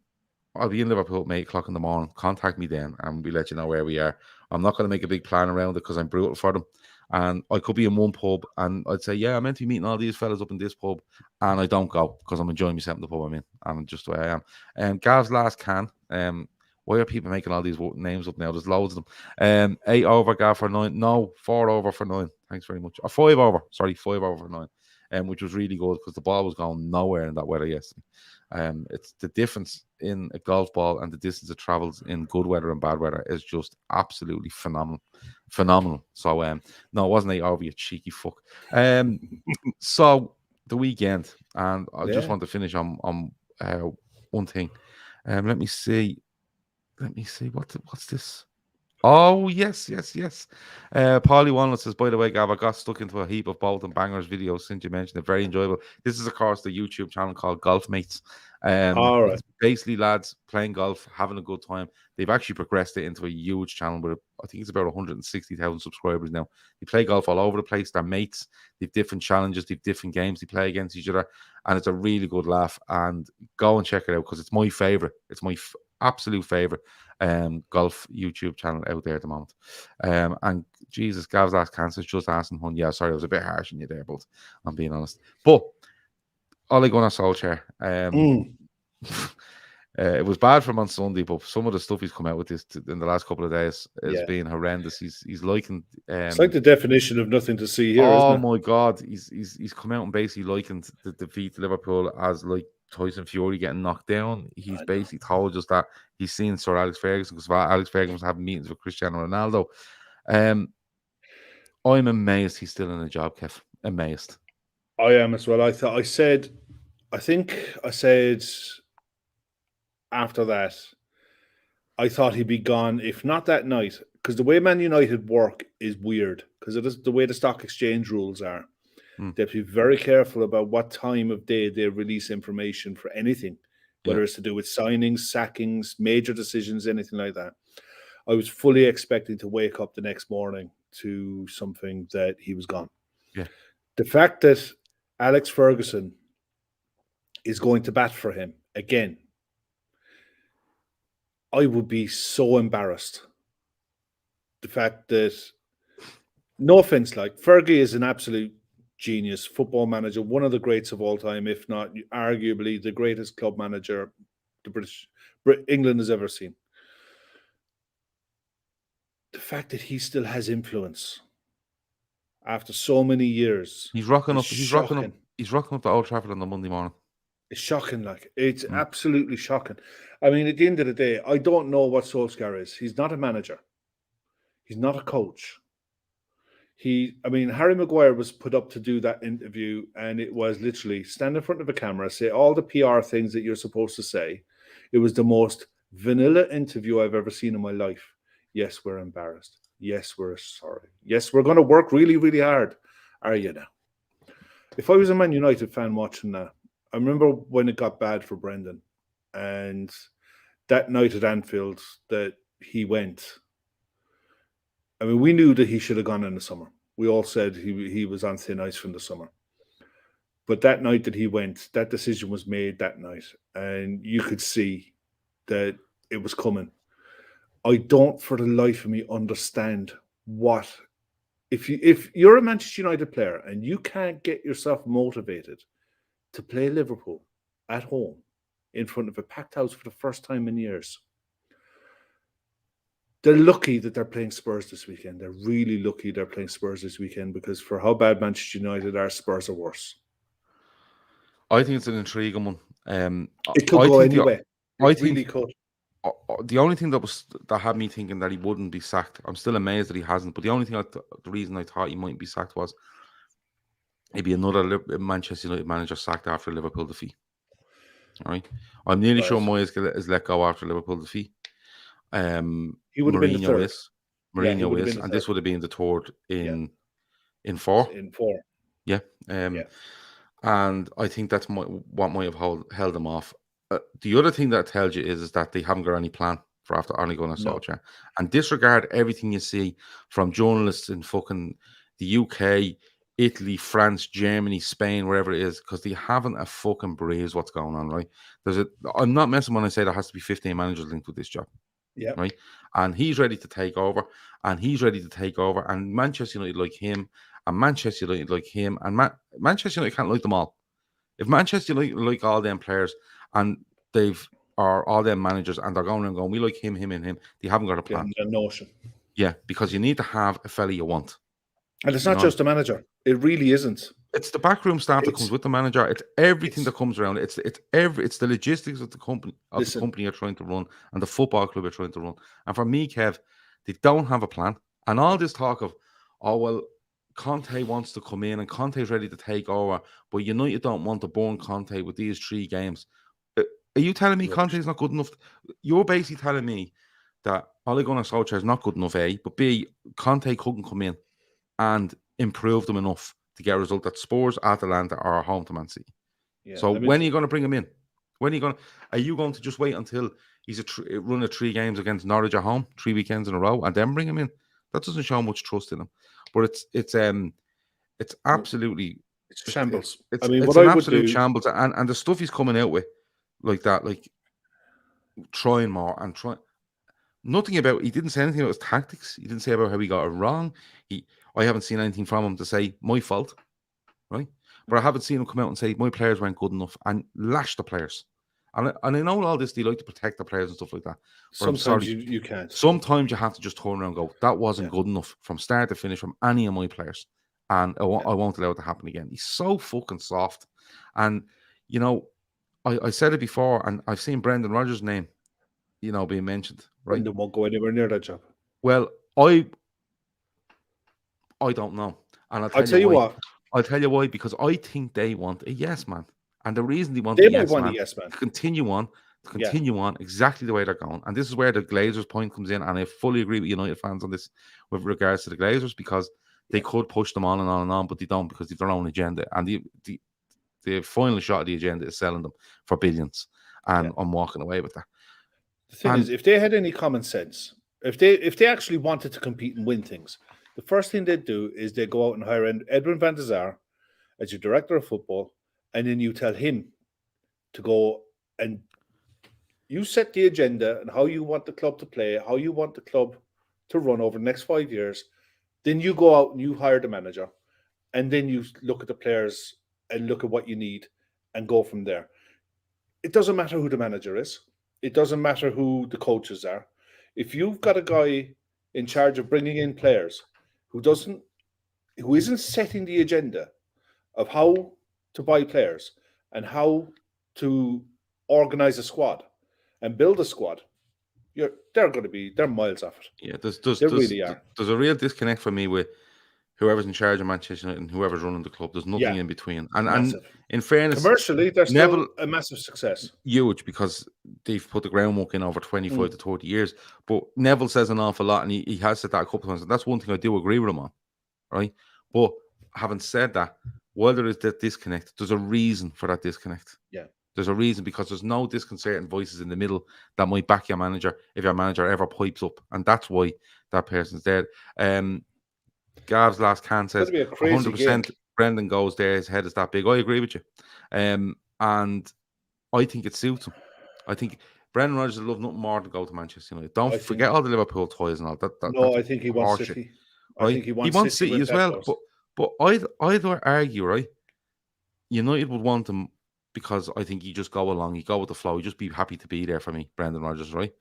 I'll be in Liverpool at 8 o'clock in the morning. Contact me then and we'll let you know where we are. I'm not going to make a big plan around it because I'm brutal for them. And I could be in one pub and I'd say, yeah, I'm meant to be meeting all these fellas up in this pub. And I don't go because I'm enjoying myself in the pub I'm in. And just the way I am. Gav's last can. Why are people making all these names up now? There's loads of them. 8 over, Gav, for 9. No, 4 over for 9. Thanks very much. Or 5 over. Sorry, 5 over for 9. Which was really good because the ball was going nowhere in that weather yesterday. It's the difference in a golf ball and the distance it travels in good weather and bad weather is just absolutely phenomenal. So no, it wasn't 8 over, you cheeky fuck. So the weekend, and I just want to finish on one thing. Let me see what's this. Oh, yes. Paulie Walnut says, by the way, Gav, I got stuck into a heap of Bolt and Bangers videos since you mentioned it. Very enjoyable. This is, of course, the YouTube channel called Golf Mates. All right. It's basically lads playing golf, having a good time. They've actually progressed it into a huge channel with, I think it's about 160,000 subscribers now. They play golf all over the place. They're mates. They've different challenges. They've different games. They play against each other. And it's a really good laugh. And go and check it out because it's my favorite. It's my absolute favorite golf YouTube channel out there at the moment. And Jesus, Gav's last cancer just asking one. Yeah, sorry, I was a bit harsh on you there, but I'm being honest. But Ole Gunnar Solskjaer, It was bad for him on Sunday, but some of the stuff he's come out with this in the last couple of days has been horrendous. He's liking. It's like the definition of nothing to see here, Oh isn't it? my God, he's come out and basically likened the defeat to Liverpool as like Tyson Fury getting knocked down. He's basically told us that he's seen Sir Alex Ferguson because Alex Ferguson was having meetings with Cristiano Ronaldo. I'm amazed he's still in a job, Kev. Amazed. I am as well. I think I said after that, I thought he'd be gone, if not that night, because the way Man United work is weird, because it is the way the stock exchange rules are. They have to be very careful about what time of day they release information for anything, whether it's to do with signings, sackings, major decisions, anything like that. I was fully expecting to wake up the next morning to something that he was gone. Yeah. The fact that Alex Ferguson is going to bat for him again, I would be so embarrassed. The fact that, no offense, like Fergie is an absolute genius football manager, one of the greats of all time, if not arguably the greatest club manager England has ever seen. The fact that he still has influence after so many years, he's rocking up. He's rocking up the Old Trafford on the Monday morning. It's shocking, like it's absolutely shocking. I mean, at the end of the day, I don't know what Solskjaer is. He's not a manager. He's not a coach. Harry Maguire was put up to do that interview, and it was literally stand in front of a camera, say all the PR things that you're supposed to say. It was the most vanilla interview I've ever seen in my life. Yes, we're embarrassed. Yes, we're sorry. Yes, we're going to work really, really hard. Are you now? If I was a Man United fan watching that, I remember when it got bad for Brendan, and that night at Anfield that he went. I mean, we knew that he should have gone in the summer. We all said he was on thin ice from the summer. But that night that he went, that decision was made that night. And you could see that it was coming. I don't for the life of me understand what... If you're a Manchester United player and you can't get yourself motivated to play Liverpool at home in front of a packed house for the first time in years... They're lucky that they're playing Spurs this weekend. They're really lucky they're playing Spurs this weekend, because for how bad Manchester United are, Spurs are worse. I think it's an intriguing one. It could go anyway. It really could. The only thing that had me thinking that he wouldn't be sacked, I'm still amazed that he hasn't, but the only thing, the reason I thought he might be sacked was maybe another Manchester United manager sacked after Liverpool defeat. All right. I'm nearly sure Moyes is let go after Liverpool defeat. He would have been the third. Mourinho is, and this would have been the third in four. In four. Yeah. And I think that's what might have held them off. The other thing that tells you is that they haven't got any plan for after Ole Gunnar Solskjaer. And disregard everything you see from journalists in fucking the UK, Italy, France, Germany, Spain, wherever it is, because they haven't a fucking breeze what's going on, right? I'm not messing when I say there has to be 15 managers linked with this job. Yeah. Right. And he's ready to take over. And Manchester United like him. And Manchester United like him. And Manchester United can't like them all. If Manchester United like all them players and all them managers and they're going and going, we like him, and him, they haven't got a plan. Yeah, notion. Yeah, because you need to have a fella you want. And it's not just a manager. It really isn't. It's the backroom staff that comes with the manager. It's everything that comes around. It's the logistics of the company the company you're trying to run and the football club you're trying to run. And for me, Kev, they don't have a plan. And all this talk of, oh well, Conte wants to come in and Conte's ready to take over, but United don't want to burn Conte with these 3 games. Are you telling me Conte's not good enough? You're basically telling me that Ole Gunnar Solskjaer is not good enough, A, but B, Conte couldn't come in and improve them enough to get a result that Spurs, Atalanta are home to Man City. Yeah, so when are you going to bring him in? Are you going to just wait until he's run of 3 games against Norwich at home, 3 weekends in a row, and then bring him in? That doesn't show much trust in him. But it's absolutely shambles. It's an absolute shambles, and the stuff he's coming out with like that, like trying more and trying. Nothing about. He didn't say anything about his tactics. He didn't say about how he got it wrong. I haven't seen anything from him to say my fault, right? But I haven't seen him come out and say my players weren't good enough and lash the players And I know all this, they like to protect the players and stuff like that. But I'm Sometimes sorry. you can't. Sometimes you have to just turn around and go, that wasn't good enough from start to finish from any of my players. And I won't allow it to happen again. He's so fucking soft. And, you know, I said it before, and I've seen Brendan Rodgers' name, you know, being mentioned, right? Brendan won't go anywhere near that job. Well, I don't know. And I'll tell you why. what. I'll tell you why, because I think they want a yes man. And the reason they want They a might yes want a man yes man. to continue on exactly the way they're going. And this is where the Glazers point comes in. And I fully agree with United fans on this with regards to the Glazers, because they could push them on and on and on, but they don't, because they've their own agenda. And the final shot of the agenda is selling them for billions. And I'm walking away with that. The thing is, if they had any common sense, if they actually wanted to compete and win things, the first thing they'd do is they'd go out and hire Edwin van der Sar as your director of football, and then you tell him to go and you set the agenda and how you want the club to play, how you want the club to run over the next 5 years. Then you go out and you hire the manager, and then you look at the players and look at what you need and go from there. It doesn't matter who the manager is. It doesn't matter who the coaches are. If you've got a guy in charge of bringing in players who isn't setting the agenda of how to buy players and how to organize a squad and build a squad, they're miles off it. Yeah, there's a real disconnect for me with whoever's in charge of Manchester United and whoever's running the club. There's nothing in between. And in fairness, commercially, they're still a massive success. Huge, because they've put the groundwork in over 25 to 30 years. But Neville says an awful lot, and he has said that a couple of times. And that's one thing I do agree with him on, right? But having said that, while there is that disconnect, there's a reason for that disconnect. Yeah. There's a reason, because there's no disconcerting voices in the middle that might back your manager if your manager ever pipes up. And that's why that person's dead. Gav's last can says 100% Brendan goes there, his head is that big. I agree with you. And I think it suits him. I think Brendan Rodgers would love nothing more to go to Manchester United. Don't forget all the Liverpool toys and all that. No, I think he wants City. Right? I think he wants City as well. But I'd argue, right? United would want him because I think you just go along, you go with the flow, you just be happy to be there for me, Brendan Rodgers, right?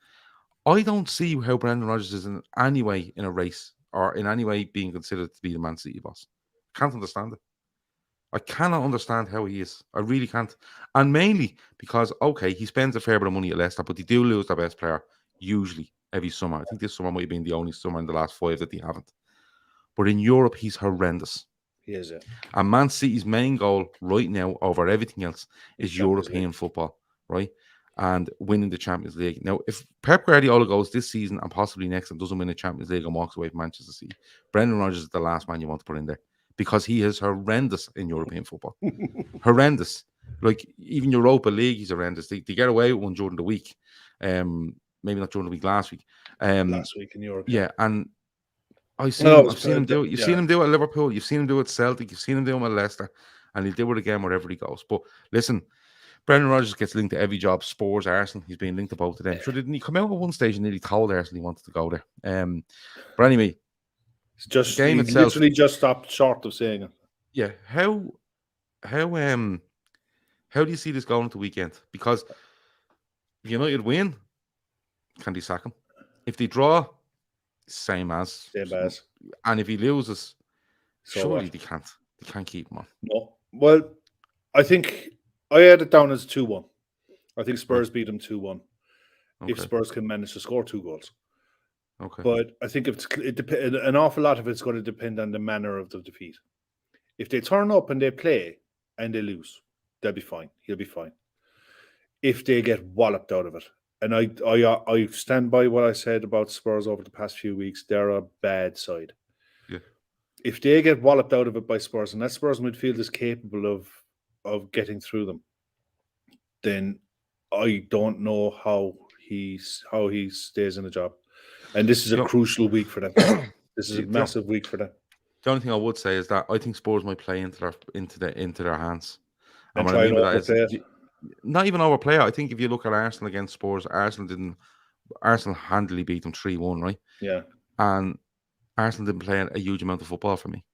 I don't see how Brendan Rodgers is in any way in a race or in any way being considered to be the Man City boss. Can't understand it. I cannot understand how he is. I really can't. And mainly because, okay, he spends a fair bit of money at Leicester, but they do lose their best player usually every summer. I think this summer might have been the only summer in the last 5 that they haven't. But in Europe, he's horrendous. He is it. And Man City's main goal right now over everything else is European football, right? And winning the Champions League. Now, if Pep Guardiola goes this season and possibly next and doesn't win the Champions League and walks away from Manchester City, Brendan Rodgers is the last man you want to put in there, because he is horrendous in European football. Horrendous. Like, even Europa League, he's horrendous. They get away with one during the week. Maybe not during the week, last week. Last week in Europe. Yeah, and I've seen him do it. You've seen him do it at Liverpool. You've seen him do it at Celtic. You've seen him do it at Leicester. And he'll do it again wherever he goes. But listen, Brendan Rodgers gets linked to every job. Spurs, Arsenal. He's been linked to both of them. Sure, didn't he come out at one stage and nearly told Arsenal he wanted to go there? But anyway, it's the game itself, literally just stopped short of saying it. Yeah. How do you see this going to the weekend? Because if United win, can they sack him? If they draw, same as. And if he loses, surely they can't. They can't keep him on. No. Well, I think I had it down as 2-1. I think Spurs beat them 2-1. Okay. If Spurs can manage to score 2 goals. Okay. But I think an awful lot of it's going to depend on the manner of the defeat. If they turn up and they play and they lose, they'll be fine. He'll be fine. If they get walloped out of it, and I stand by what I said about Spurs over the past few weeks, they're a bad side. Yeah. If they get walloped out of it by Spurs, and that Spurs midfield is capable of getting through them, then I don't know how he stays in the job. And this is a crucial week for them. This is a massive week for them. The only thing I would say is that I think Spurs might play into their hands. And what I mean by that is not even overplay it. I think if you look at Arsenal against Spurs, Arsenal handily beat them 3-1, right? Yeah. And Arsenal didn't play a huge amount of football for me.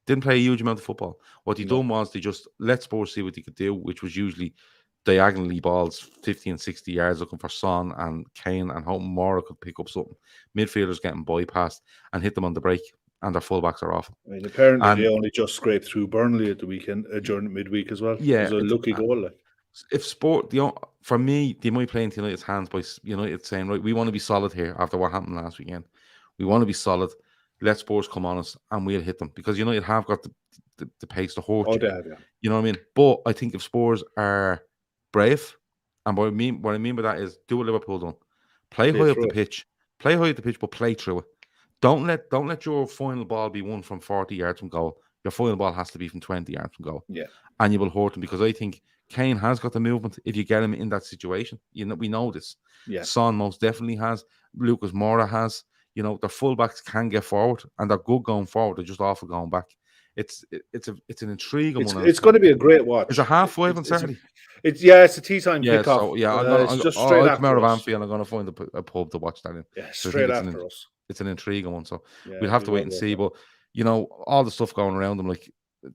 Didn't play a huge amount of football. What they done was they just let Spurs see what they could do, which was usually diagonally balls 50 and 60 yards looking for Son and Kane and hoping Mora could pick up something. Midfielders getting bypassed and hit them on the break, and their fullbacks are awful. I mean, apparently And they only just scraped through Burnley at the weekend during midweek as well. yeah, it was a lucky goal. Like. if sport, for me, they might play into United's hands by United saying, right, we want to be solid here after what happened last weekend. We want to be solid. Let Spurs come on us and we'll hit them, because United have got the pace to hurt you. They have, yeah. You know what I mean? But I think if Spurs are brave, and what I mean by that is do what Liverpool done. Play high up the pitch. Play high up the pitch, but play through it. Don't let your final ball be won from 40 yards from goal. Your final ball has to be from 20 yards from goal. Yeah. And you will hurt him, because I think Kane has got the movement if you get him in that situation. We know this. Yeah. Son most definitely has. Lucas Moura has. Their fullbacks can get forward, and they're good going forward. They're just awful going back. It's an intriguing one. It's going to be a great watch. It's a 5:30 on Saturday. It's a tea time kickoff. So I'll come out of Anfield and I'm going to find a pub to watch that in. Yeah, straight after us. It's an intriguing one, so we'll have to wait and see. But all the stuff going around them, like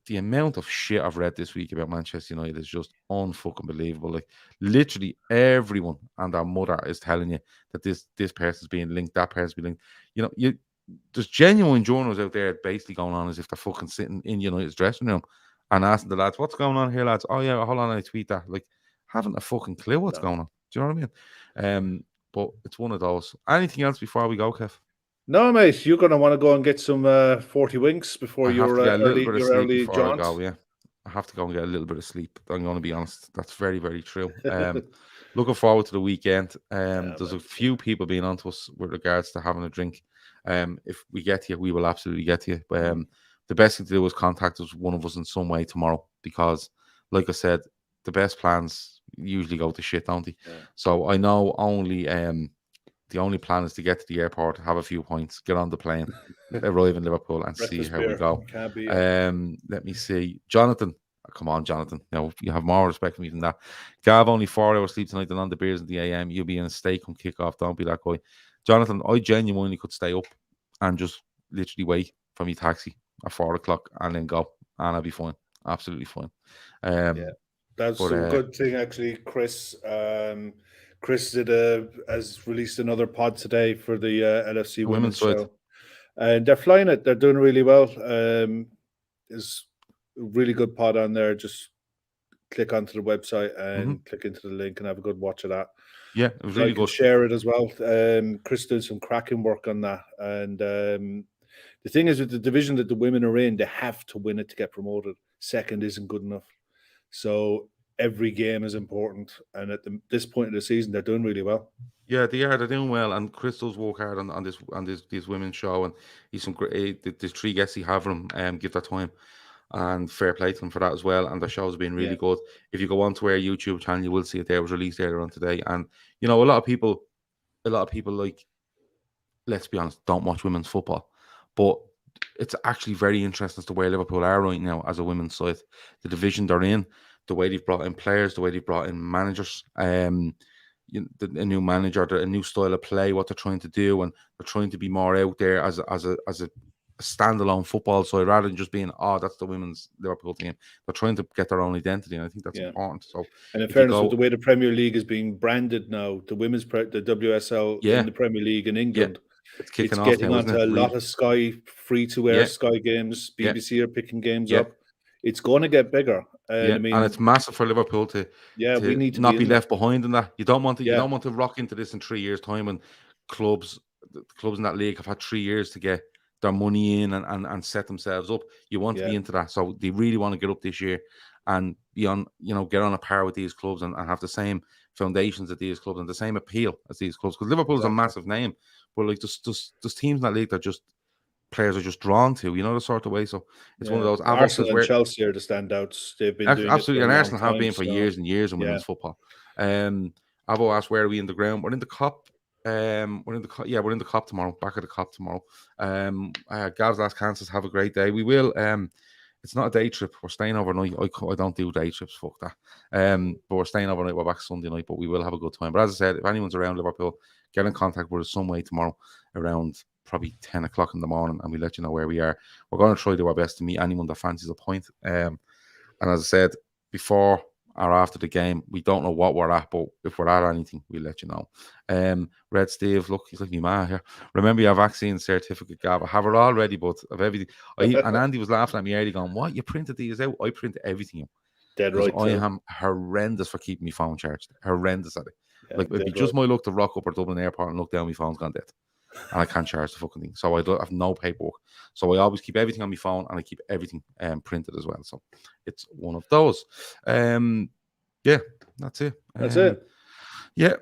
the amount of shit I've read this week about Manchester United is just unfucking believable. Like literally everyone and their mother is telling you that this person's being linked, that person's being linked. There's genuine journalists out there basically going on as if they're fucking sitting in United's dressing room and asking the lads, what's going on here, lads? Oh yeah, hold on, I tweet that. Like, haven't a fucking clue what's going on. Do you know what I mean? But it's one of those. Anything else before we go, Kev? No, mate. You're going to want to go and get some 40 winks before your early jaunt. Yeah, I have to go and get a little bit of sleep. I'm going to be honest. That's very, very true. Looking forward to the weekend. There's a few people being on to us with regards to having a drink. If we get here, we will absolutely get here. The best thing to do is contact us, one of us, in some way tomorrow, because, like I said, the best plans usually go to shit, don't they? Yeah. So I know the only plan is to get to the airport, have a few points, get on the plane, arrive in Liverpool, and see how we go. Let me see, Jonathan. Come on, Jonathan. You have more respect for me than that. Gav, only 4 hours sleep tonight, and on the beers in the AM. You'll be in a steak on kickoff. Don't be that guy. Jonathan, I genuinely could stay up and just literally wait for me taxi at 4 o'clock and then go, and I'll be fine. Absolutely fine. That's a good thing, actually. Chris has released another pod today for the LFC Women's Show, and they're flying it. They're doing really well. There's a really good pod on there. Just click onto the website and click into the link and have a good watch of that. Yeah, it was really good. Share it as well. Chris did some cracking work on that. And the thing is, with the division that the women are in, they have to win it to get promoted. Second isn't good enough. So every game is important. And at this point of the season, they're doing really well. Yeah, they are. They're doing well. And Chris does work hard on this women's show. And he's some great. The 3 guests he have from give their time. And fair play to them for that as well. And the show's been really good. If you go onto our YouTube channel, you will see it there. It was released earlier on today. And a lot of people, like, let's be honest, don't watch women's football. But it's actually very interesting as to where Liverpool are right now as a women's side. The division they're in, the way they've brought in players, the way they've brought in managers, a new manager, a new style of play, what they're trying to do, and they're trying to be more out there as a standalone football side rather than just being that's the women's Liverpool team. They're trying to get their own identity, and I think that's important. So, and in fairness, with the way the Premier League is being branded now, the women's the WSL in the Premier League in England, it's getting onto a lot of Sky free-to-air Sky games. BBC are picking games up. It's going to get bigger. I mean, and it's massive for Liverpool to we need to not be left behind in that. You don't want to rock into this in 3 years' time when clubs in that league have had 3 years to get their money in and set themselves up. You want to be into that. So they really want to get up this year and be on, get on a par with these clubs and have the same foundations as these clubs and the same appeal as these clubs. Because Liverpool is a massive name, but like there's teams in that league that just players are just drawn to, the sort of way. So it's one of those. Arsenal and Chelsea are the standouts. They've been doing absolutely, and Arsenal have been for so. years and years in women's football. Avo asked, where are we in the ground? We're in the cup. We're in the Cop tomorrow. Back at the Cop tomorrow. Gav's last cancers. Have a great day. We will. It's not a day trip. We're staying overnight. I don't do day trips. Fuck that. But we're staying overnight. We're back Sunday night. But we will have a good time. But as I said, if anyone's around Liverpool, get in contact with us some way tomorrow around probably 10 o'clock in the morning, and we'll let you know where we are. We're going to try to do our best to meet anyone that fancies a point. And as I said before, or after the game. We don't know what we're at, but if we're at anything, we'll let you know. Red Steve, look, he's like me man here. Remember your vaccine certificate, Gav. I have it all ready, but of everything. And Andy was laughing at me earlier going, what? You printed these out? I printed everything out. Dead Because right. I am horrendous for keeping my phone charged. Horrendous at it. Yeah, like, it'd be just my luck to rock up at Dublin Airport and look down, my phone's gone dead. And I can't charge the fucking thing. So I have no paperwork. So I always keep everything on my phone and I keep everything printed as well. So it's one of those. Yeah, that's it. That's it. Yeah.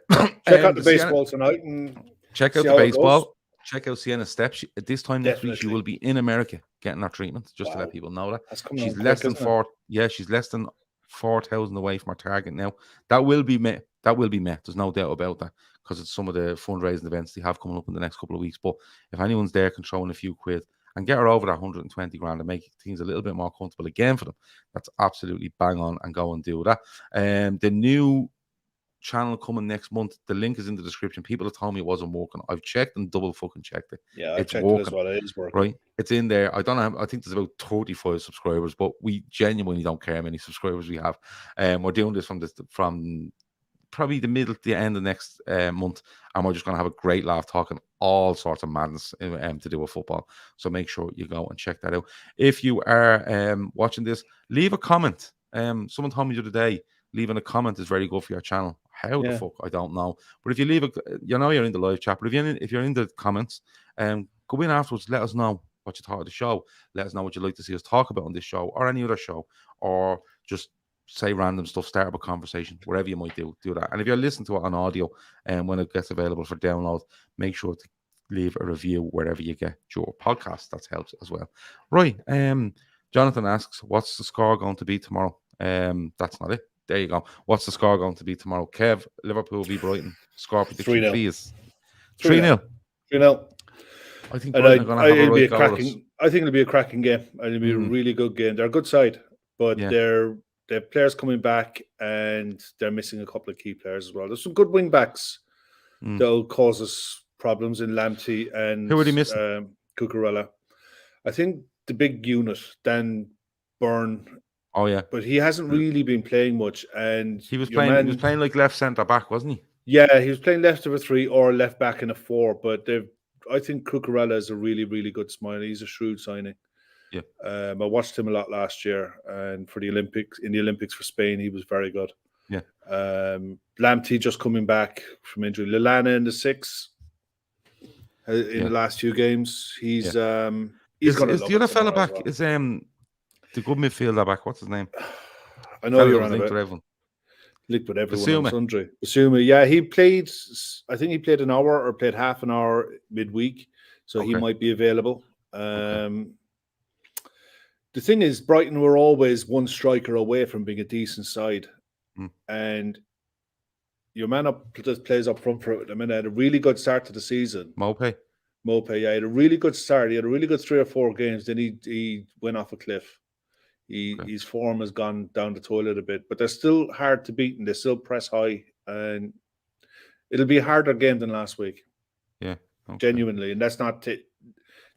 Check out the baseball tonight and check out the baseball. Check out Sienna Steps. This time next week, she will be in America getting her treatment, just to let people know that. She's less than 4. Yeah, she's less than 4,000 away from her target now. That will be met. There's no doubt about that, because it's some of the fundraising events they have coming up in the next couple of weeks. But if anyone's there can throw in a few quid and get her over that 120 grand and make things a little bit more comfortable again for them, that's absolutely bang on, and go and do that. The new channel coming next month, the link is in the description. People have told me it wasn't working. I've checked and double fucking checked it. Yeah, I've checked it as well. It is working. Right, it's in there. I don't know. I think there's about 35 subscribers, but we genuinely don't care how many subscribers we have. We're doing this from probably the middle to the end of next month, and we're just going to have a great laugh talking all sorts of madness to do with football. So make sure you go and check that out. If you are watching this, leave a comment. Someone told me the other day, leaving a comment is very good for your channel. How the fuck? I don't know. But if you leave you're in the live chat, but if you're in the comments, go in afterwards, let us know what you thought of the show. Let us know what you'd like to see us talk about on this show or any other show, or just say random stuff, start up a conversation, wherever you might do that. And if you're listening to it on audio and when it gets available for download, make sure to leave a review wherever you get your podcast. That helps as well. Right. Jonathan asks, what's the score going to be tomorrow? That's not it. There you go. What's the score going to be tomorrow? Kev, Liverpool v Brighton. Score prediction, 3-0. please. 3-0. 3-0. I think Brighton are going to have a right goal. I think it'll be a cracking game. It'll be a really good game. They're a good side, but they have players coming back and they're missing a couple of key players as well. There's some good wing backs that'll cause us problems in Lamptey and who are they missing? Cucurella. I think the big unit, Dan Byrne. Oh yeah, but he hasn't really been playing much, and he was playing like left centre back, wasn't he? Yeah, he was playing left of a 3 or left back in a 4. But I think Cucurella is a really, really good smile. He's a shrewd signing. Yeah, I watched him a lot last year, and for the Olympics for Spain, he was very good. Yeah, Lamptey just coming back from injury. Lallana in the 6 in the last 2 games. He's going to. Is the other fella back? Well. Is the good midfielder back? What's his name? I know you're on about. Linked with everyone. Basuma. Yeah, he played. I think he played an hour or played half an hour midweek, so he might be available. The thing is, Brighton were always one striker away from being a decent side, and your man just plays up front for it. I mean, had a really good start to the season. Mope, yeah, had a really good start. He had a really good 3 or 4 games. Then he went off a cliff. His form has gone down the toilet a bit, but they're still hard to beat and they still press high, and it'll be a harder game than last week. Yeah, genuinely, and that's not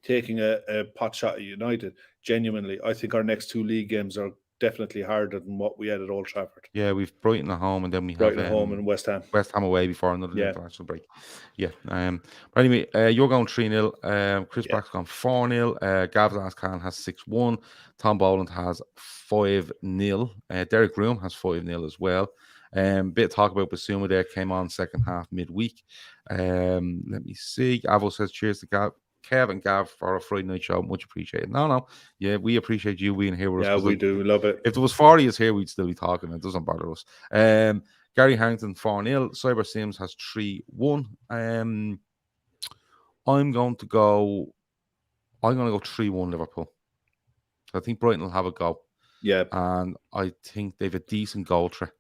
taking a pot shot at United. Genuinely, I think our next 2 league games are definitely harder than what we had at Old Trafford. Yeah, we've Brighton at home, and then we Brighton have at home and West Ham. West Ham away before another international break. Yeah. But anyway, you're going 3-0. Chris Black's gone 4-0. Gav's last can has 6-1. Tom Boland has 5-0. Derek Groom has 5-0 as well. Bit of talk about Basuma there. Came on second half midweek. Let me see. Avo says cheers to Gav. Kev and Gav for a Friday night show. Much appreciated. No. Yeah, we appreciate you being here with us. Yeah, we do. We love it. If there was 40 us here, we'd still be talking. It doesn't bother us. Gary Harrington, 4-0. Cyber Sims has 3-1. I'm going to go 3-1 Liverpool. I think Brighton will have a go. Yeah. And I think they've a decent goal threat.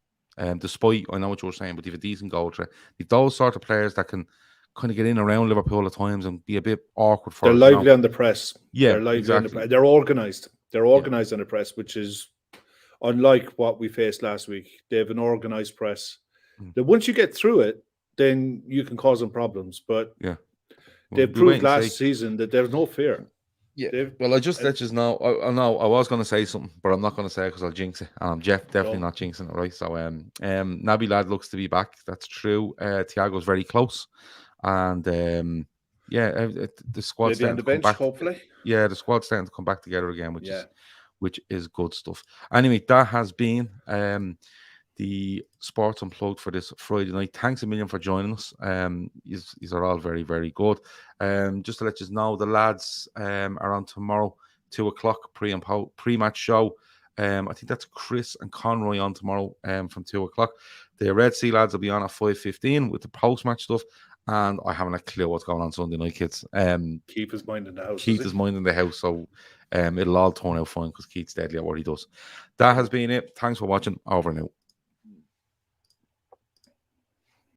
Despite, I know what you were saying, but they've a decent goal threat. Those sort of players that can kind of get in around Liverpool at times and be a bit awkward for They're lively on the press. Yeah, they're lively exactly. on the press. They're organised. They're organised on the press, which is unlike what we faced last week. They have an organised press. That once you get through it, then you can cause them problems. But they proved last season that there's no fear. Yeah. Dave? Well, I just let you know. I know I was going to say something, but I'm not going to say it because I'll jinx it. Jeff definitely not jinxing it, right? So, Naby lad looks to be back. That's true. Thiago's very close, and yeah, the squad's Lady on starting the to come bench, back. hopefully. Yeah, the squad's starting to come back together again, Yeah. which is good stuff. Anyway, that has been the Sports Unplugged for this Friday night. Thanks a million for joining us. These are all very, very good. Just to let you know, the lads are on tomorrow, 2:00 pre-match show. I think that's Chris and Conroy on tomorrow from 2:00. The Red Sea lads will be on at 5:15 with the post-match stuff. And I haven't a clue what's going on Sunday night, kids. Keep his mind in the house. Keith is minding the house, so it'll all turn out fine because Keith's deadly at what he does. That has been it. Thanks for watching. Over now.